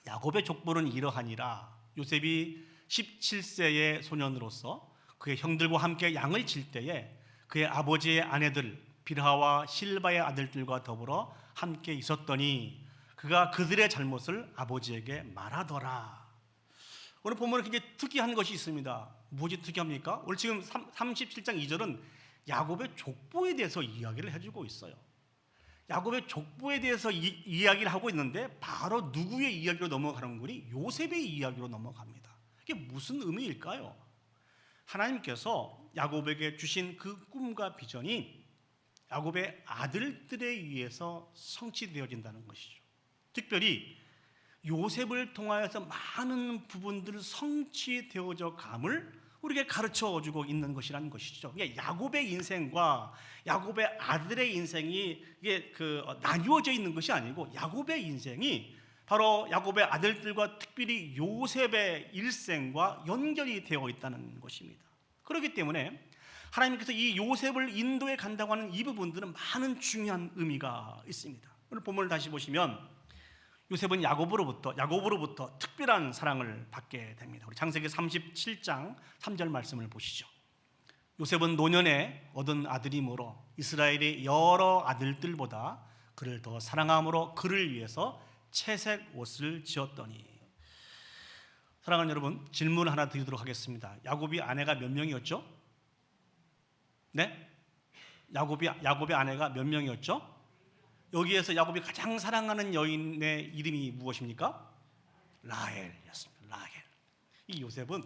야곱의 족보는 이러하니라. 요셉이 17세의 소년으로서 그의 형들과 함께 양을 칠 때에 그의 아버지의 아내들 빌하와 실바의 아들들과 더불어 함께 있었더니 그가 그들의 잘못을 아버지에게 말하더라. 오늘 보면 굉장히 특이한 것이 있습니다. 무엇이 특이합니까? 오늘 지금 37장 2절은 야곱의 족보에 대해서 이야기를 해주고 있어요. 야곱의 족보에 대해서 이야기를 하고 있는데 바로 누구의 이야기로 넘어가는 거니? 요셉의 이야기로 넘어갑니다. 이게 무슨 의미일까요? 하나님께서 야곱에게 주신 그 꿈과 비전이 야곱의 아들들에 의해서 성취되어진다는 것이죠. 특별히 요셉을 통하여서 많은 부분들을 성취되어져 감을 우리에게 가르쳐주고 있는 것이라는 것이죠. 이게 야곱의 인생과 야곱의 아들의 인생이 이게 나뉘어져 있는 것이 아니고 야곱의 인생이 바로 야곱의 아들들과 특별히 요셉의 일생과 연결이 되어 있다는 것입니다. 그렇기 때문에 하나님께서 이 요셉을 인도에 간다고 하는 이 부분들은 많은 중요한 의미가 있습니다. 오늘 본문을 다시 보시면 요셉은 야곱으로부터 특별한 사랑을 받게 됩니다. 우리 창세기 37장 3절 말씀을 보시죠. 요셉은 노년에 얻은 아들이므로 이스라엘의 여러 아들들보다 그를 더 사랑함으로 그를 위해서 채색 옷을 지었더니. 사랑하는 여러분, 질문 하나 드리도록 하겠습니다. 야곱이 아내가 몇 명이었죠? 네? 야곱의 아내가 몇 명이었죠? 여기에서 야곱이 가장 사랑하는 여인의 이름이 무엇입니까? 라헬이었습니다. 라헬. 이 요셉은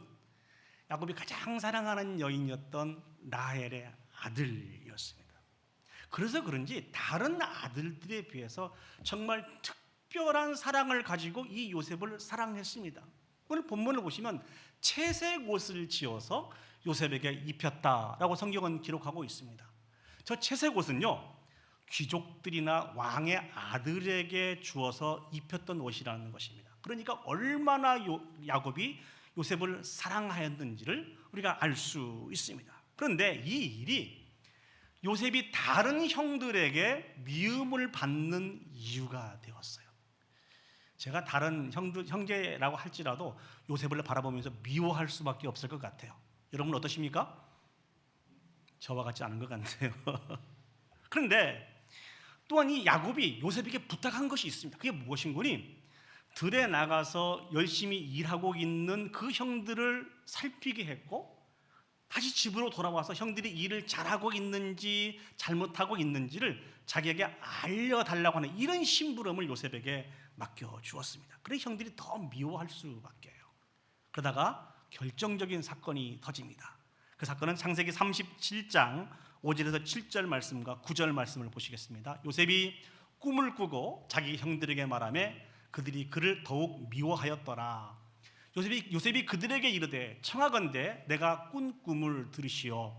야곱이 가장 사랑하는 여인이었던 라헬의 아들이었습니다. 그래서 그런지 다른 아들들에 비해서 정말 특별한 사랑을 가지고 이 요셉을 사랑했습니다. 오늘 본문을 보시면 채색 옷을 지어서 요셉에게 입혔다라고 성경은 기록하고 있습니다. 저 채색 옷은요, 귀족들이나 왕의 아들에게 주어서 입혔던 옷이라는 것입니다. 그러니까 얼마나 야곱이 요셉을 사랑하였는지를 우리가 알 수 있습니다. 그런데 이 일이 요셉이 다른 형들에게 미움을 받는 이유가 되었어요. 제가 다른 형제라고 할지라도 요셉을 바라보면서 미워할 수밖에 없을 것 같아요. 여러분 어떠십니까? 저와 같지 않은 것 같네요. 그런데 또한 이 야곱이 요셉에게 부탁한 것이 있습니다. 그게 무엇인 거니? 들에 나가서 열심히 일하고 있는 그 형들을 살피게 했고 다시 집으로 돌아와서 형들이 일을 잘하고 있는지 잘못하고 있는지를 자기에게 알려달라고 하는 이런 심부름을 요셉에게 맡겨주었습니다. 그래서 형들이 더 미워할 수밖에요. 그러다가 결정적인 사건이 터집니다. 그 사건은 창세기 37장 5절에서 7절 말씀과 9절 말씀을 보시겠습니다. 요셉이 꿈을 꾸고 자기 형들에게 말하며 그들이 그를 더욱 미워하였더라. 요셉이 그들에게 이르되 청하건대 내가 꾼 꿈을 들으시오.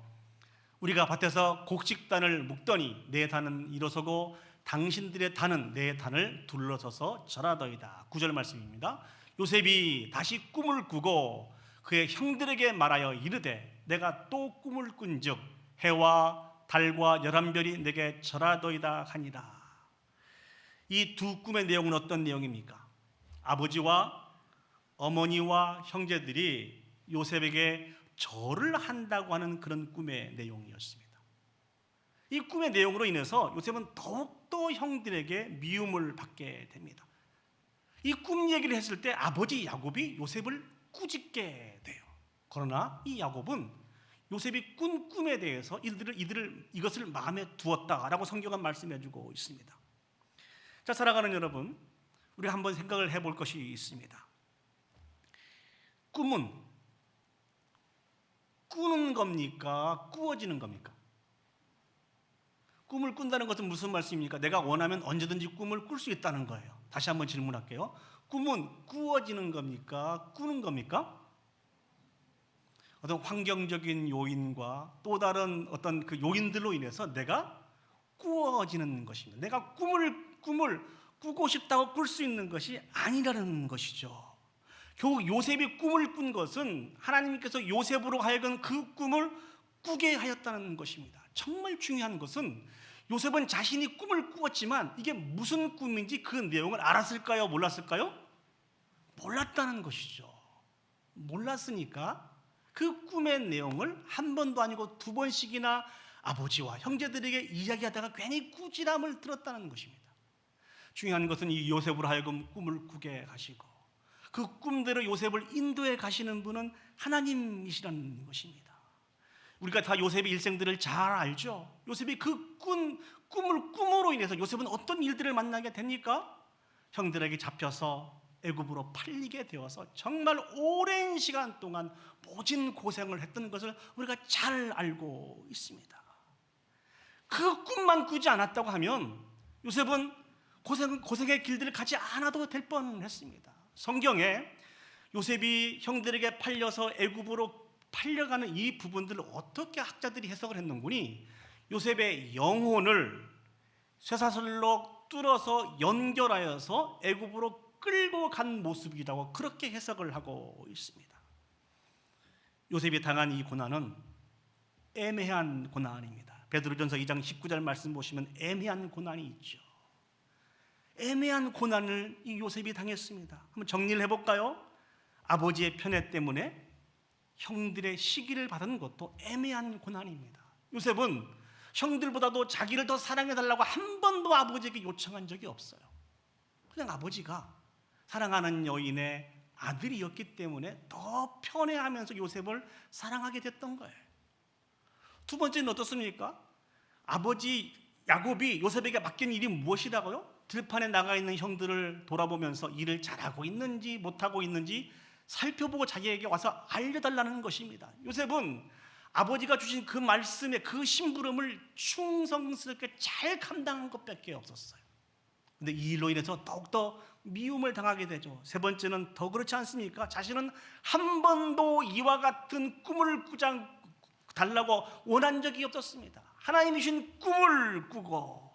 우리가 밭에서 곡식단을 묶더니 내 단은 일어서고 당신들의 단은 내 단을 둘러서서 절하더이다. 9절 말씀입니다. 요셉이 다시 꿈을 꾸고 그의 형들에게 말하여 이르되 내가 또 꿈을 꾼즉 해와 달과 11별이 내게 절하더이다 하니라. 이 두 꿈의 내용은 어떤 내용입니까? 아버지와 어머니와 형제들이 요셉에게 절을 한다고 하는 그런 꿈의 내용이었습니다. 이 꿈의 내용으로 인해서 요셉은 더욱더 형들에게 미움을 받게 됩니다. 이 꿈 얘기를 했을 때 아버지 야곱이 요셉을 꾸짖게 돼요. 그러나 이 야곱은 요셉이 꾼 꿈에 대해서 이것을 마음에 두었다라고 성경은 말씀해주고 있습니다. 자, 살아가는 여러분, 우리 한번 생각을 해볼 것이 있습니다. 꿈은 꾸는 겁니까? 꾸어지는 겁니까? 꿈을 꾼다는 것은 무슨 말씀입니까? 내가 원하면 언제든지 꿈을 꿀 수 있다는 거예요. 다시 한번 질문할게요. 꿈은 꾸어지는 겁니까? 꾸는 겁니까? 어떤 환경적인 요인과 또 다른 어떤 그 요인들로 인해서 내가 꾸어지는 것입니다. 내가 꿈을 꾸고 싶다고 꿀 수 있는 것이 아니라는 것이죠. 결국 요셉이 꿈을 꾼 것은 하나님께서 요셉으로 하여금 그 꿈을 꾸게 하였다는 것입니다. 정말 중요한 것은 요셉은 자신이 꿈을 꾸었지만 이게 무슨 꿈인지 그 내용을 알았을까요? 몰랐을까요? 몰랐다는 것이죠. 몰랐으니까 그 꿈의 내용을 한 번도 아니고 두 번씩이나 아버지와 형제들에게 이야기하다가 괜히 꾸지람을 들었다는 것입니다. 중요한 것은 이 요셉으로 하여금 꿈을 꾸게 하시고 그 꿈대로 요셉을 인도해 가시는 분은 하나님이시라는 것입니다. 우리가 다 요셉의 일생들을 잘 알죠. 요셉이 그 꿈을 꿈으로 인해서 요셉은 어떤 일들을 만나게 됩니까? 형들에게 잡혀서 애굽으로 팔리게 되어서 정말 오랜 시간 동안 모진 고생을 했던 것을 우리가 잘 알고 있습니다. 그 꿈만 꾸지 않았다고 하면 요셉은 고생의 길들을 가지 않아도 될 뻔했습니다. 성경에 요셉이 형들에게 팔려서 애굽으로 팔려가는 이 부분들을 어떻게 학자들이 해석을 했는구니 요셉의 영혼을 쇠사슬로 뚫어서 연결하여서 애굽으로 끌고 간 모습이라고 그렇게 해석을 하고 있습니다. 요셉이 당한 이 고난은 애매한 고난입니다. 베드로전서 2장 19절 말씀 보시면 애매한 고난이 있죠. 애매한 고난을 이 요셉이 당했습니다. 한번 정리를 해볼까요? 아버지의 편애 때문에 형들의 시기를 받은 것도 애매한 고난입니다. 요셉은 형들보다도 자기를 더 사랑해달라고 한 번도 아버지에게 요청한 적이 없어요. 그냥 아버지가 사랑하는 여인의 아들이었기 때문에 더 편애하면서 요셉을 사랑하게 됐던 거예요. 두 번째는 어떻습니까? 아버지 야곱이 요셉에게 맡긴 일이 무엇이라고요? 들판에 나가 있는 형들을 돌아보면서 일을 잘하고 있는지 못하고 있는지 살펴보고 자기에게 와서 알려달라는 것입니다. 요셉은 아버지가 주신 그 말씀의 그 심부름을 충성스럽게 잘 감당한 것밖에 없었어요. 근데 이 일로 인해서 더욱더 미움을 당하게 되죠. 세 번째는 더 그렇지 않습니까? 자신은 한 번도 이와 같은 꿈을 달라고 원한 적이 없었습니다. 하나님이 주신 꿈을 꾸고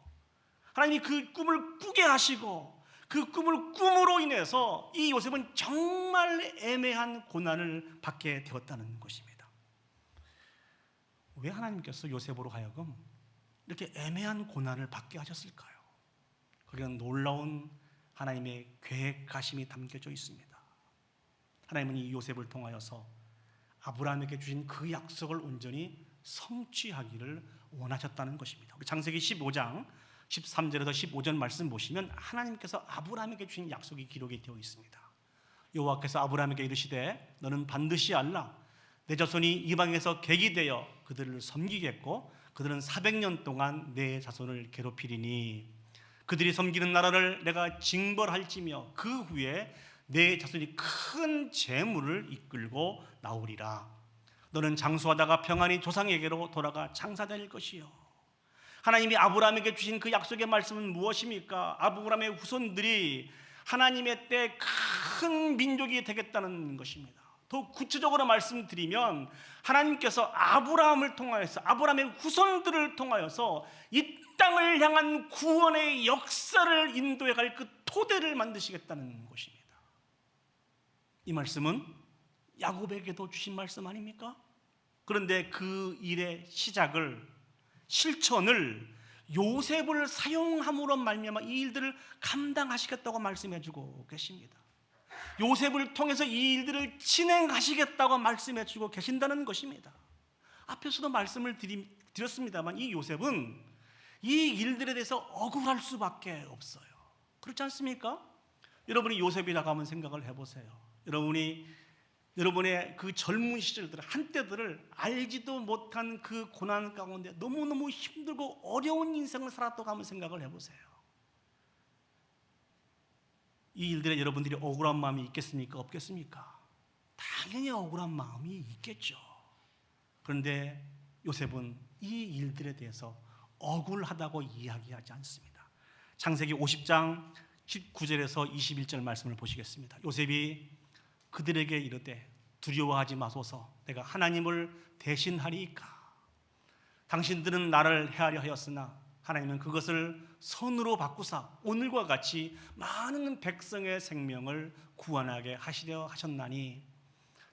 하나님이 그 꿈을 꾸게 하시고 그 꿈을 꿈으로 인해서 이 요셉은 정말 애매한 고난을 받게 되었다는 것입니다. 왜 하나님께서 요셉으로 하여금 이렇게 애매한 고난을 받게 하셨을까요? 거기는 놀라운 하나님의 계획하심이 담겨져 있습니다. 하나님은 이 요셉을 통하여서 아브라함에게 주신 그 약속을 온전히 성취하기를 원하셨다는 것입니다. 우리 창세기 15장 13절에서 15절 말씀 보시면 하나님께서 아브라함에게 주신 약속이 기록이 되어 있습니다. 여호와께서 아브라함에게 이르시되 너는 반드시 알라 내 자손이 이방에서 객이 되어 그들을 섬기겠고 그들은 400년 동안 내 자손을 괴롭히리니 그들이 섬기는 나라를 내가 징벌할지며 그 후에 내 자손이 큰 재물을 이끌고 나오리라. 너는 장수하다가 평안히 조상에게로 돌아가 장사될 것이요. 하나님이 아브라함에게 주신 그 약속의 말씀은 무엇입니까? 아브라함의 후손들이 하나님의 때 큰 민족이 되겠다는 것입니다. 더 구체적으로 말씀드리면 하나님께서 아브라함을 통하여서 아브라함의 후손들을 통하여서 이 땅을 향한 구원의 역사를 인도해 갈 그 토대를 만드시겠다는 것입니다. 이 말씀은 야곱에게도 주신 말씀 아닙니까? 그런데 그 일의 시작을, 실천을 요셉을 사용함으로 말미암아 이 일들을 감당하시겠다고 말씀해 주고 계십니다. 요셉을 통해서 이 일들을 진행하시겠다고 말씀해 주고 계신다는 것입니다. 앞에서도 말씀을 드렸습니다만 이 요셉은 이 일들에 대해서 억울할 수밖에 없어요. 그렇지 않습니까? 여러분이 요셉이라고 하면 생각을 해보세요. 여러분의 그 젊은 시절들, 한때들을 알지도 못한 그 고난 가운데 너무너무 힘들고 어려운 인생을 살았다고 하면 생각을 해보세요. 이 일들에 여러분들이 억울한 마음이 있겠습니까? 없겠습니까? 당연히 억울한 마음이 있겠죠. 그런데 요셉은 이 일들에 대해서 억울하다고 이야기하지 않습니다. 창세기 50장 19절에서 21절 말씀을 보시겠습니다. 요셉이 그들에게 이르되 두려워하지 마소서, 내가 하나님을 대신하리이까. 당신들은 나를 해하려 하였으나 하나님은 그것을 선으로 바꾸사 오늘과 같이 많은 백성의 생명을 구원하게 하시려 하셨나니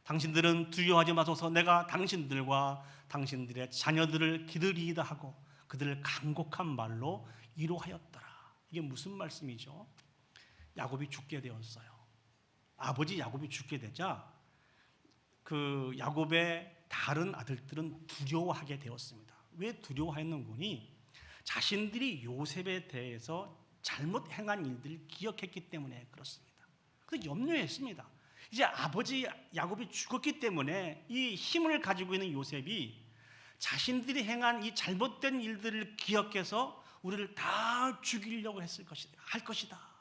당신들은 두려워하지 마소서, 내가 당신들과 당신들의 자녀들을 기르리이다 하고 그들을 간곡한 말로 위로하였더라. 이게 무슨 말씀이죠? 야곱이 죽게 되었어요. 아버지 야곱이 죽게 되자 그 야곱의 다른 아들들은 두려워하게 되었습니다. 왜 두려워했는구니? 자신들이 요셉에 대해서 잘못 행한 일들을 기억했기 때문에 그렇습니다. 그래서 염려했습니다. 이제 아버지 야곱이 죽었기 때문에 이 힘을 가지고 있는 요셉이 자신들이 행한 이 잘못된 일들을 기억해서 우리를 다 죽이려고 할 것이다.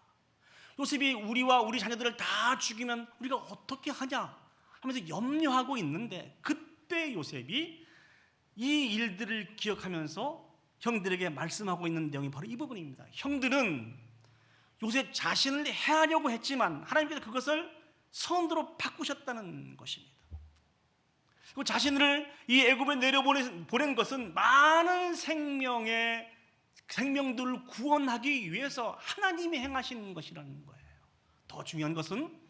요셉이 우리와 우리 자녀들을 다 죽이면 우리가 어떻게 하냐 하면서 염려하고 있는데, 그때 요셉이 이 일들을 기억하면서 형들에게 말씀하고 있는 내용이 바로 이 부분입니다. 형들은 요셉 자신을 해하려고 했지만 하나님께서 그것을 선으로 바꾸셨다는 것입니다. 그리고 자신을 이 애굽에 내려보낸 것은 많은 생명들을 구원하기 위해서 하나님이 행하신 것이라는 거예요. 더 중요한 것은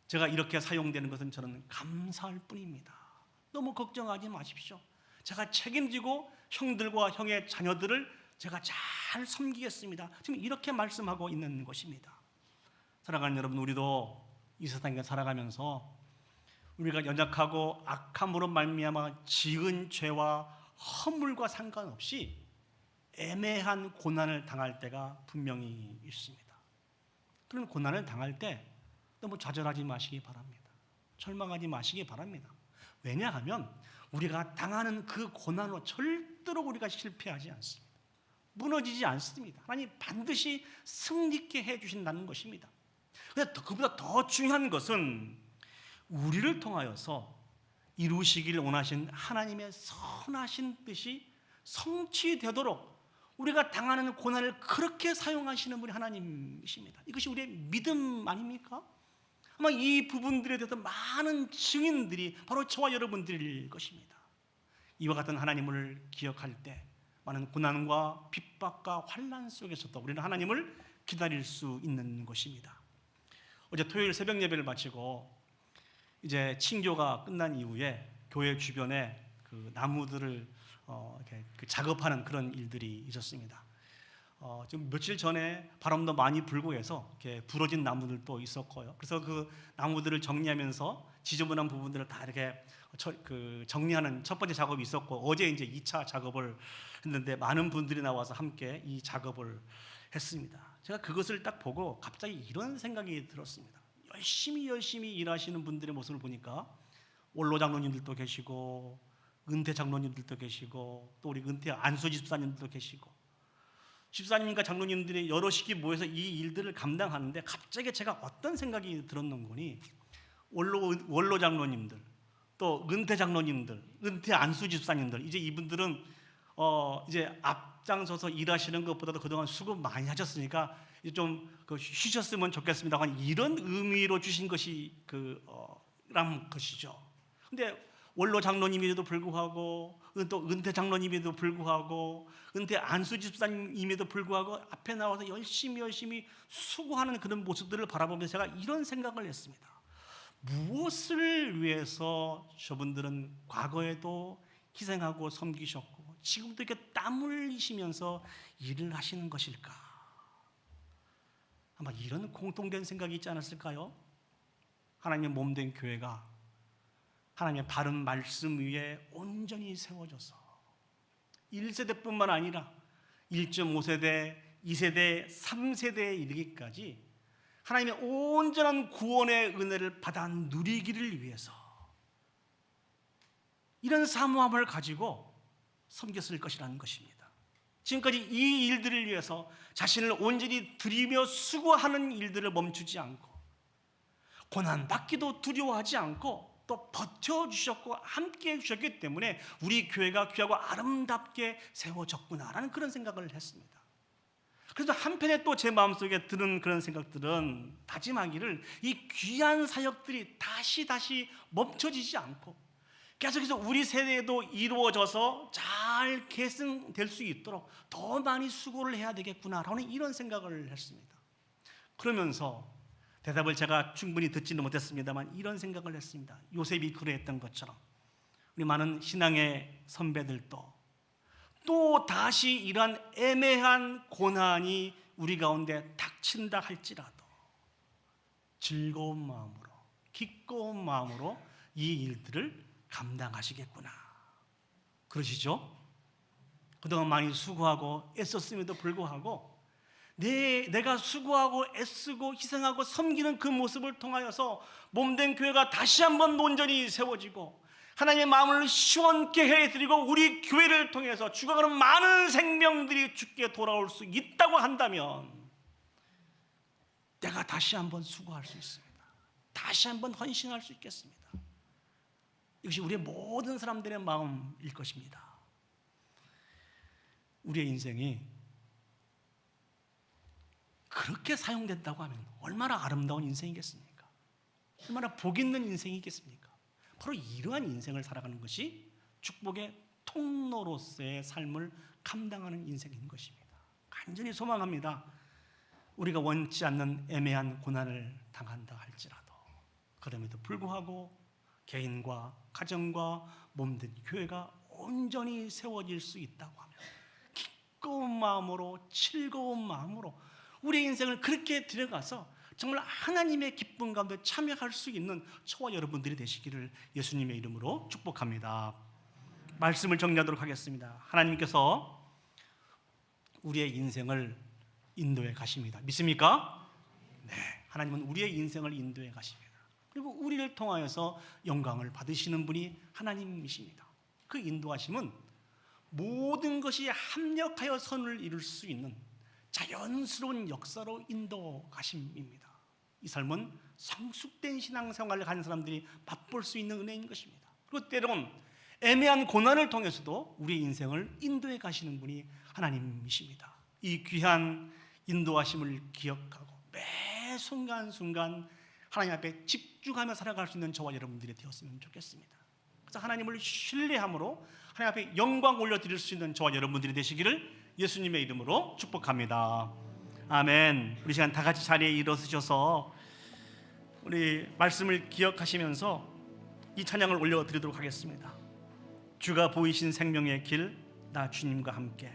제가 이렇게 사용되는 것은 저는 감사할 뿐입니다. 너무 걱정하지 마십시오. 제가 책임지고 형들과 형의 자녀들을 제가 잘 섬기겠습니다. 지금 이렇게 말씀하고 있는 것입니다. 사랑하는 여러분, 우리도 이 세상에 살아가면서 우리가 연약하고 악함으로 말미암아 지은 죄와 허물과 상관없이 애매한 고난을 당할 때가 분명히 있습니다. 그런 고난을 당할 때 너무 좌절하지 마시기 바랍니다. 절망하지 마시기 바랍니다. 왜냐하면 우리가 당하는 그 고난으로 절대로 우리가 실패하지 않습니다. 무너지지 않습니다. 하나님 반드시 승리케 해주신다는 것입니다. 그런데 그보다 더 중요한 것은 우리를 통하여서 이루시길 원하신 하나님의 선하신 뜻이 성취되도록 우리가 당하는 고난을 그렇게 사용하시는 분이 하나님이십니다. 이것이 우리의 믿음 아닙니까? 아마 이 부분들에 대해서 많은 증인들이 바로 저와 여러분들일 것입니다. 이와 같은 하나님을 기억할 때 많은 고난과 핍박과 환난 속에서도 우리는 하나님을 기다릴 수 있는 것입니다. 어제 토요일 새벽 예배를 마치고 이제 친교가 끝난 이후에 교회 주변에 그 나무들을 이렇게 작업하는 그런 일들이 있었습니다. 지금 며칠 전에 바람도 많이 불고 해서 이렇게 부러진 나무들도 있었고요. 그래서 그 나무들을 정리하면서 지저분한 부분들을 다 이렇게 정리하는 첫 번째 작업이 있었고, 어제 이제 2차 작업을 했는데 많은 분들이 나와서 함께 이 작업을 했습니다. 제가 그것을 딱 보고 갑자기 이런 생각이 들었습니다. 열심히 일하시는 분들의 모습을 보니까 원로 장로님들도 계시고 은퇴 장로님들도 계시고 또 우리 은퇴 안수 집사님들도 계시고 집사님과 장로님들이 여럿이 모여서 이 일들을 감당하는데 갑자기 제가 어떤 생각이 들었는거니, 원로 장로님들 또 은퇴 장로님들, 은퇴 안수 집사님들, 이제 이분들은 이제 앞장서서 일하시는 것보다도 그동안 수고 많이 하셨으니까 이제 좀 쉬셨으면 좋겠습니다. 이런 의미로 주신 것이 란 것이죠. 근데 원로 장로님에도 불구하고 또 은퇴 장로님에도 불구하고 은퇴 안수 집사님임에도 불구하고 앞에 나와서 열심히 수고하는 그런 모습들을 바라보면서 제가 이런 생각을 했습니다. 무엇을 위해서 저분들은 과거에도 희생하고 섬기셨고 지금도 이렇게 땀 흘리시면서 일을 하시는 것일까? 아마 이런 공통된 생각이 있지 않았을까요? 하나님의 몸된 교회가 하나님의 바른 말씀 위에 온전히 세워져서 1세대뿐만 아니라 1.5세대, 2세대, 3세대에 이르기까지 하나님의 온전한 구원의 은혜를 받아 누리기를 위해서 이런 사모함을 가지고 섬겼을 것이라는 것입니다. 지금까지 이 일들을 위해서 자신을 온전히 드리며 수고하는 일들을 멈추지 않고 고난받기도 두려워하지 않고 또 버텨주셨고 함께 해주셨기 때문에 우리 교회가 귀하고 아름답게 세워졌구나라는 그런 생각을 했습니다. 그래서 한편에 또 제 마음속에 드는 그런 생각들은 다짐하기를 이 귀한 사역들이 다시 멈춰지지 않고 계속해서 우리 세대에도 이루어져서 잘 계승될 수 있도록 더 많이 수고를 해야 되겠구나라는 이런 생각을 했습니다. 그러면서 대답을 제가 충분히 듣지는 못했습니다만 이런 생각을 했습니다. 요셉이 그러했던 것처럼 우리 많은 신앙의 선배들도 또 다시 이러한 애매한 고난이 우리 가운데 닥친다 할지라도 즐거운 마음으로 기꺼운 마음으로 이 일들을 감당하시겠구나. 그러시죠? 그동안 많이 수고하고 애썼음에도 불구하고 내가 수고하고 애쓰고 희생하고 섬기는 그 모습을 통하여서 몸된 교회가 다시 한번 온전히 세워지고 하나님의 마음을 시원케 해드리고 우리 교회를 통해서 죽어가는 많은 생명들이 주께 돌아올 수 있다고 한다면 내가 다시 한번 수고할 수 있습니다. 다시 한번 헌신할 수 있겠습니다. 이것이 우리의 모든 사람들의 마음일 것입니다. 우리의 인생이 그렇게 사용된다고 하면 얼마나 아름다운 인생이겠습니까? 얼마나 복 있는 인생이겠습니까? 바로 이러한 인생을 살아가는 것이 축복의 통로로서의 삶을 감당하는 인생인 것입니다. 간절히 소망합니다. 우리가 원치 않는 애매한 고난을 당한다 할지라도 그럼에도 불구하고 개인과 가정과 몸된 교회가 온전히 세워질 수 있다고 하면 기꺼운 마음으로 즐거운 마음으로 우리의 인생을 그렇게 들여가서 정말 하나님의 기쁨 가운데 참여할 수 있는 저와 여러분들이 되시기를 예수님의 이름으로 축복합니다. 말씀을 정리하도록 하겠습니다. 하나님께서 우리의 인생을 인도해 가십니다. 믿습니까? 네, 하나님은 우리의 인생을 인도해 가십니다. 그리고 우리를 통하여서 영광을 받으시는 분이 하나님이십니다. 그 인도하심은 모든 것이 합력하여 선을 이룰 수 있는 자연스러운 역사로 인도하심입니다. 이 삶은 성숙된 신앙생활을 가진 사람들이 맛볼 수 있는 은혜인 것입니다. 그리고 때로는 애매한 고난을 통해서도 우리의 인생을 인도해 가시는 분이 하나님이십니다. 이 귀한 인도하심을 기억하고 매 순간순간 하나님 앞에 집중하며 살아갈 수 있는 저와 여러분들이 되었으면 좋겠습니다. 그래서 하나님을 신뢰함으로 하나님 앞에 영광 올려드릴 수 있는 저와 여러분들이 되시기를 예수님의 이름으로 축복합니다. 아멘. 우리 시간 다 같이 자리에 일어서셔서 우리 말씀을 기억하시면서 이 찬양을 올려드리도록 하겠습니다. 주가 보이신 생명의 길, 나 주님과 함께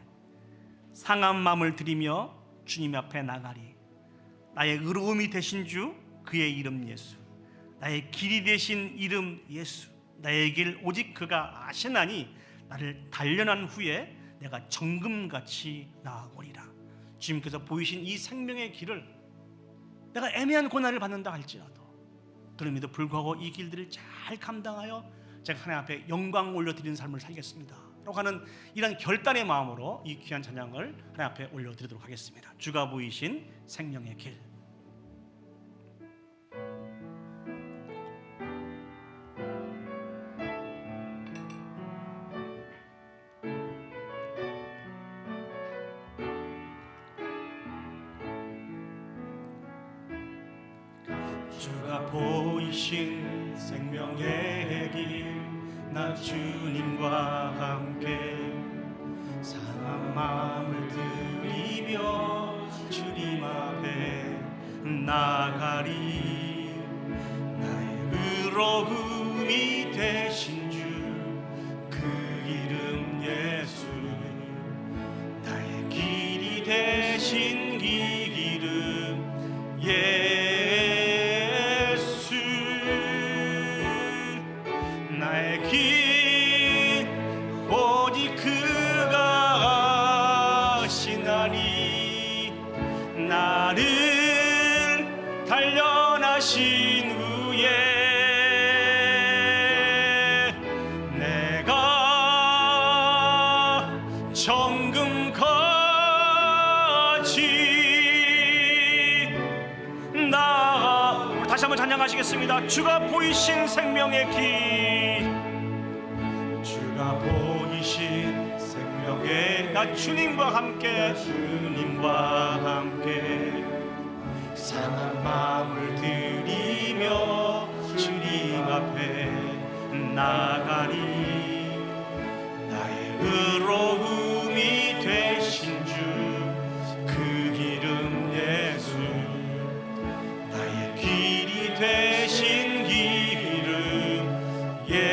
상한 마음을 드리며 주님 앞에 나가리. 나의 의로움이 되신 주, 그의 이름 예수. 나의 길이 되신 이름 예수. 나의 길 오직 그가 아시나니 나를 단련한 후에 내가 정금같이 나아오리라. 주님께서 보이신 이 생명의 길을 내가 애매한 고난을 받는다 할지라도 그럼에도 불구하고 이 길들을 잘 감당하여 제가 하나님 앞에 영광 올려드리는 삶을 살겠습니다 라고 하는 이런 결단의 마음으로 이 귀한 찬양을 하나님 앞에 올려드리도록 하겠습니다. 주가 보이신 생명의 길. 주가 보이신 생명의 길, 나 주님과 함께 상한 마음을 들이며 주님 앞에 나가리. 나의 의로움이 되신 주 그 이름 예수, 나의 길이 되신 그 이름 예수. 나의 길 오직 그가 하시나니, 나를 단련하신 후에 내가 정금같이 다시 한번 찬양하시겠습니다. 주가 보이신 생명의 길, 주가 보이신 생명의 나 주님과 함께, 주님과 함께 상한 마음을 들이며 주님 앞에 나가리. 나의 의로움이 되신 주 그 이름 예수, 나의 길이 되신 이름 예수.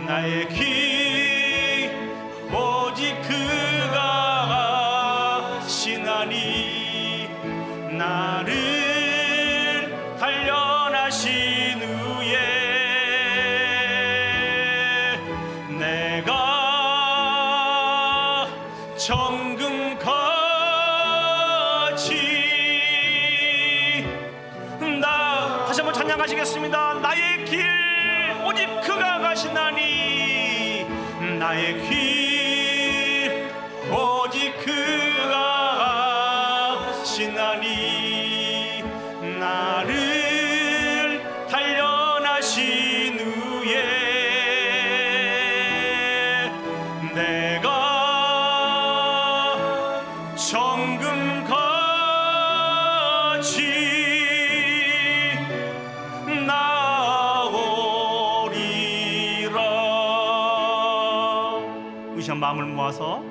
나의 길 오직 그가 하시나니, 나를 단련하신 후에 내가 정금같이 다시 한번 찬양하시겠습니다. 나의 길 오직 그가 가시나니, 나의 길 오직 그가 가시나니, 나를 단련하신 후에 내가 정금같이 나오리라. 의시한 마음을 모아서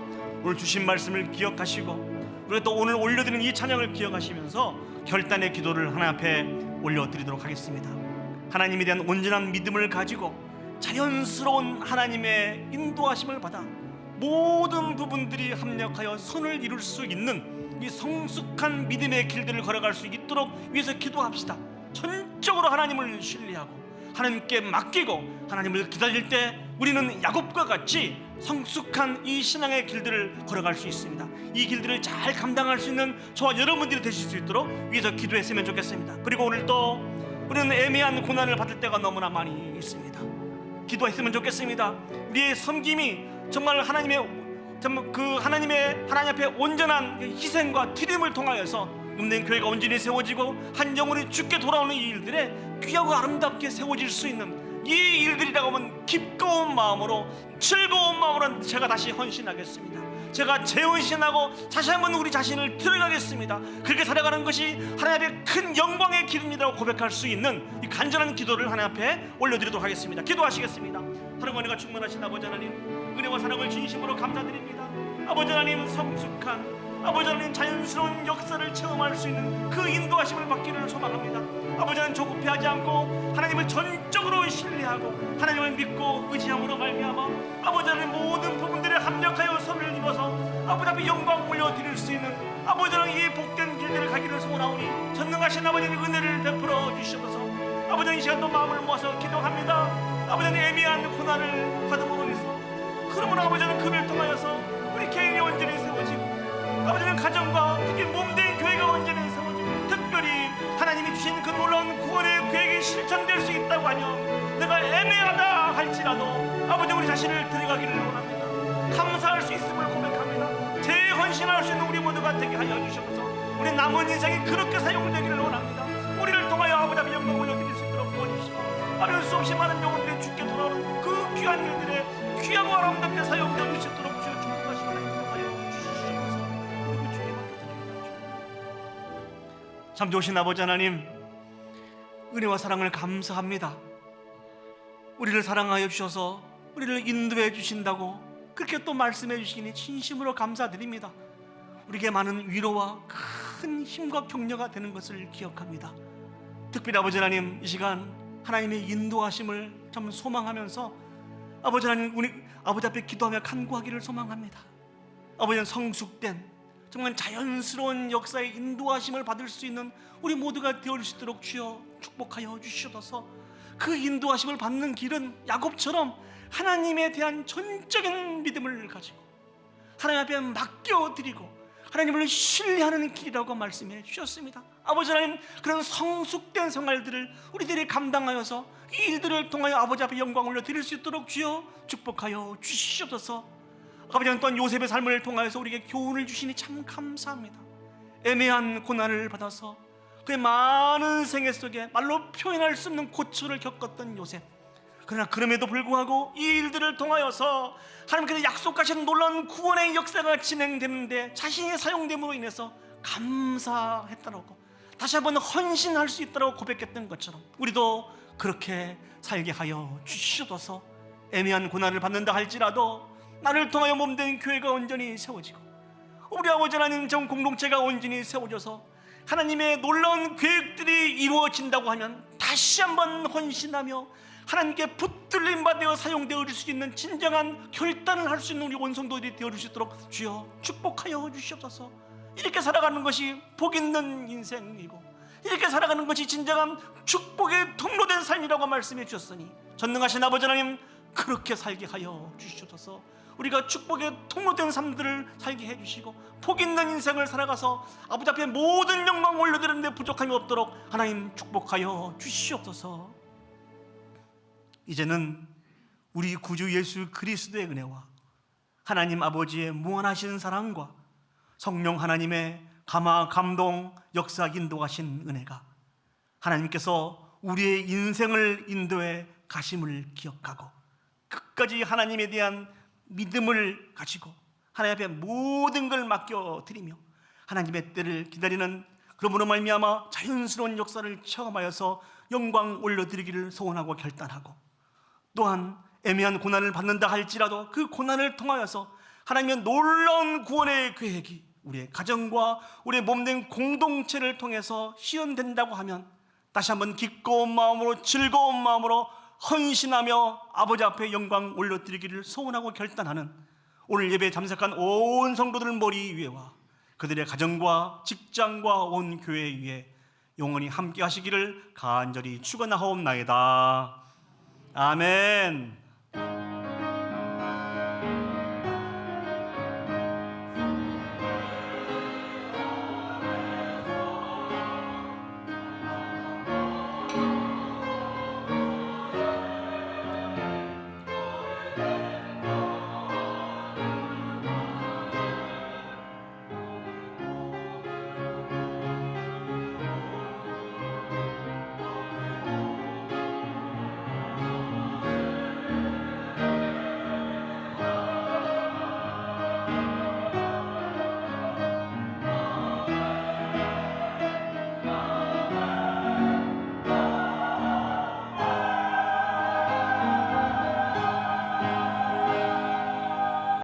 오늘 주신 말씀을 기억하시고, 그리고 또 오늘 올려드리는 이 찬양을 기억하시면서 결단의 기도를 하나님 앞에 올려드리도록 하겠습니다. 하나님에 대한 온전한 믿음을 가지고 자연스러운 하나님의 인도하심을 받아 모든 부분들이 합력하여 선을 이룰 수 있는 이 성숙한 믿음의 길들을 걸어갈 수 있도록 위해서 기도합시다. 전적으로 하나님을 신뢰하고 하나님께 맡기고 하나님을 기다릴 때 우리는 야곱과 같이 성숙한 이 신앙의 길들을 걸어갈 수 있습니다. 이 길들을 잘 감당할 수 있는 저와 여러분들이 되실 수 있도록 위해서 기도했으면 좋겠습니다. 그리고 오늘 또 우리는 애매한 고난을 받을 때가 너무나 많이 있습니다. 기도했으면 좋겠습니다. 우리의 섬김이 정말 하나님 앞에 온전한 희생과 튀김을 통하여서 읍낸 교회가 온전히 세워지고 한 영혼이 죽게 돌아오는 이 일들에 귀하고 아름답게 세워질 수 있는 이 일들이라고 하면 기꺼운 마음으로, 즐거운 마음으로 제가 다시 헌신하겠습니다. 제가 재헌신하고 다시 한번 우리 자신을 드러내겠습니다. 그렇게 살아가는 것이 하나님 앞에 큰 영광의 길입니다라고 고백할 수 있는 이 간절한 기도를 하나님 앞에 올려드리도록 하겠습니다. 기도하시겠습니다. 사랑과 은혜가 충만하신 아버지 하나님, 은혜와 사랑을 진심으로 감사드립니다. 아버지 하나님, 성숙한 아버지 하나님, 자연스러운 역사를 체험할 수 있는 그 인도하심을 받기를 소망합니다. 아버지 하나님, 조급해하지 않고 하나님을 전적으로 신뢰하고 하나님을 믿고 의지함으로 말미암아 아버지 하나님 모든 부분들에 합력하여 선을 입어서 아버지 앞에 영광 올려드릴 수 있는 아버지 하나님 이 복된 길들을 가기를 소원하오니 전능하신 아버지 하나님 은혜를 베풀어 주시옵소서. 아버지 하나님, 이 시간도 마음을 모아서 기도합니다. 아버지 하나님, 애매한 고난을 받음으로 인해서 그러므로 아버지 하나님 그를 통하여서 우리 개인이 온전히 세워지고 아버지 하나님 가정과 특히 몸된 교회가 온전히 세워지고 특별히 하나님이 주신 그 놀라운 구원의 계획이 실천될 수 있다고 하며 내가 애매하다 할지라도 아버지 우리 자신을 드려가기를 원합니다. 감사할 수 있음을 고백합니다. 재헌신할 수 있는 우리 모두가 되게 하여 주시옵소서. 우리 남은 인생이 그렇게 사용되기를 원합니다. 우리를 통하여 아버지 앞에 영광 올려드릴 수 있도록 도와주시고 아뢰올 수 없이 많은 영혼들이 죽게 돌아오는 그 귀한 일들에 귀하고 아름답게 사용될 수 있도록 주여 축복하시고 하여 주시옵소서. 그리고 주님 맡겨드립니다. 참 좋으신 아버지 하나님, 은혜와 사랑을 감사합니다. 우리를 사랑하여 주셔서 우리를 인도해 주신다고 그렇게 또 말씀해 주시니 진심으로 감사드립니다. 우리에게 많은 위로와 큰 힘과 격려가 되는 것을 기억합니다. 특별히 아버지 하나님, 이 시간 하나님의 인도하심을 참 소망하면서 아버지 하나님, 우리 아버지 앞에 기도하며 간구하기를 소망합니다. 아버지는 성숙된 정말 자연스러운 역사의 인도하심을 받을 수 있는 우리 모두가 되어줄 수 있도록 주여 축복하여 주시옵소서. 그 인도하심을 받는 길은 야곱처럼 하나님에 대한 전적인 믿음을 가지고 하나님 앞에 맡겨드리고 하나님을 신뢰하는 길이라고 말씀해 주셨습니다. 아버지 하나님, 그런 성숙된 생활들을 우리들이 감당하여서 이 일들을 통하여 아버지 앞에 영광 올려드릴 수 있도록 주여 축복하여 주시옵소서. 아버지 하나님, 또한 요셉의 삶을 통하여서 우리에게 교훈을 주시니 참 감사합니다. 애매한 고난을 받아서 그의 많은 생애 속에 말로 표현할 수 없는 고초를 겪었던 요셉, 그러나 그럼에도 불구하고 이 일들을 통하여서 하나님께서 약속하신 놀라운 구원의 역사가 진행되는데 자신이 사용됨으로 인해서 감사했다라고, 다시 한번 헌신할 수 있다고 고백했던 것처럼 우리도 그렇게 살게 하여 주시옵소서. 애매한 고난을 받는다 할지라도 나를 통하여 몸된 교회가 온전히 세워지고 우리 아버지 하나님 정 공동체가 온전히 세워져서 하나님의 놀라운 계획들이 이루어진다고 하면 다시 한번 헌신하며 하나님께 붙들림 받아 사용되어 줄 수 있는 진정한 결단을 할 수 있는 우리 원성도들이 되어 줄 수 있도록 주여 축복하여 주시옵소서. 이렇게 살아가는 것이 복 있는 인생이고 이렇게 살아가는 것이 진정한 축복의 통로된 삶이라고 말씀해 주셨으니 전능하신 아버지 하나님, 그렇게 살게 하여 주시옵소서. 우리가 축복의 통로된 삶들을 살게 해주시고 복 있는 인생을 살아가서 아버지 앞에 모든 영광 올려드리는데 부족함이 없도록 하나님 축복하여 주시옵소서. 이제는 우리 구주 예수 그리스도의 은혜와 하나님 아버지의 무한하신 사랑과 성령 하나님의 감화 감동 역사 인도하신 은혜가 하나님께서 우리의 인생을 인도해 가심을 기억하고 끝까지 하나님에 대한 믿음을 가지고 하나님 앞에 모든 걸 맡겨드리며 하나님의 때를 기다리는, 그러므로 말미암아 자연스러운 역사를 체험하여서 영광 올려드리기를 소원하고 결단하고, 또한 애매한 고난을 받는다 할지라도 그 고난을 통하여서 하나님의 놀라운 구원의 계획이 우리의 가정과 우리의 몸된 공동체를 통해서 실현된다고 하면 다시 한번 기꺼운 마음으로 즐거운 마음으로 헌신하며 아버지 앞에 영광 올려드리기를 소원하고 결단하는 오늘 예배에 참석한 온 성도들 머리 위에와 그들의 가정과 직장과 온 교회 위에 영원히 함께 하시기를 간절히 축원하옵나이다. 아멘.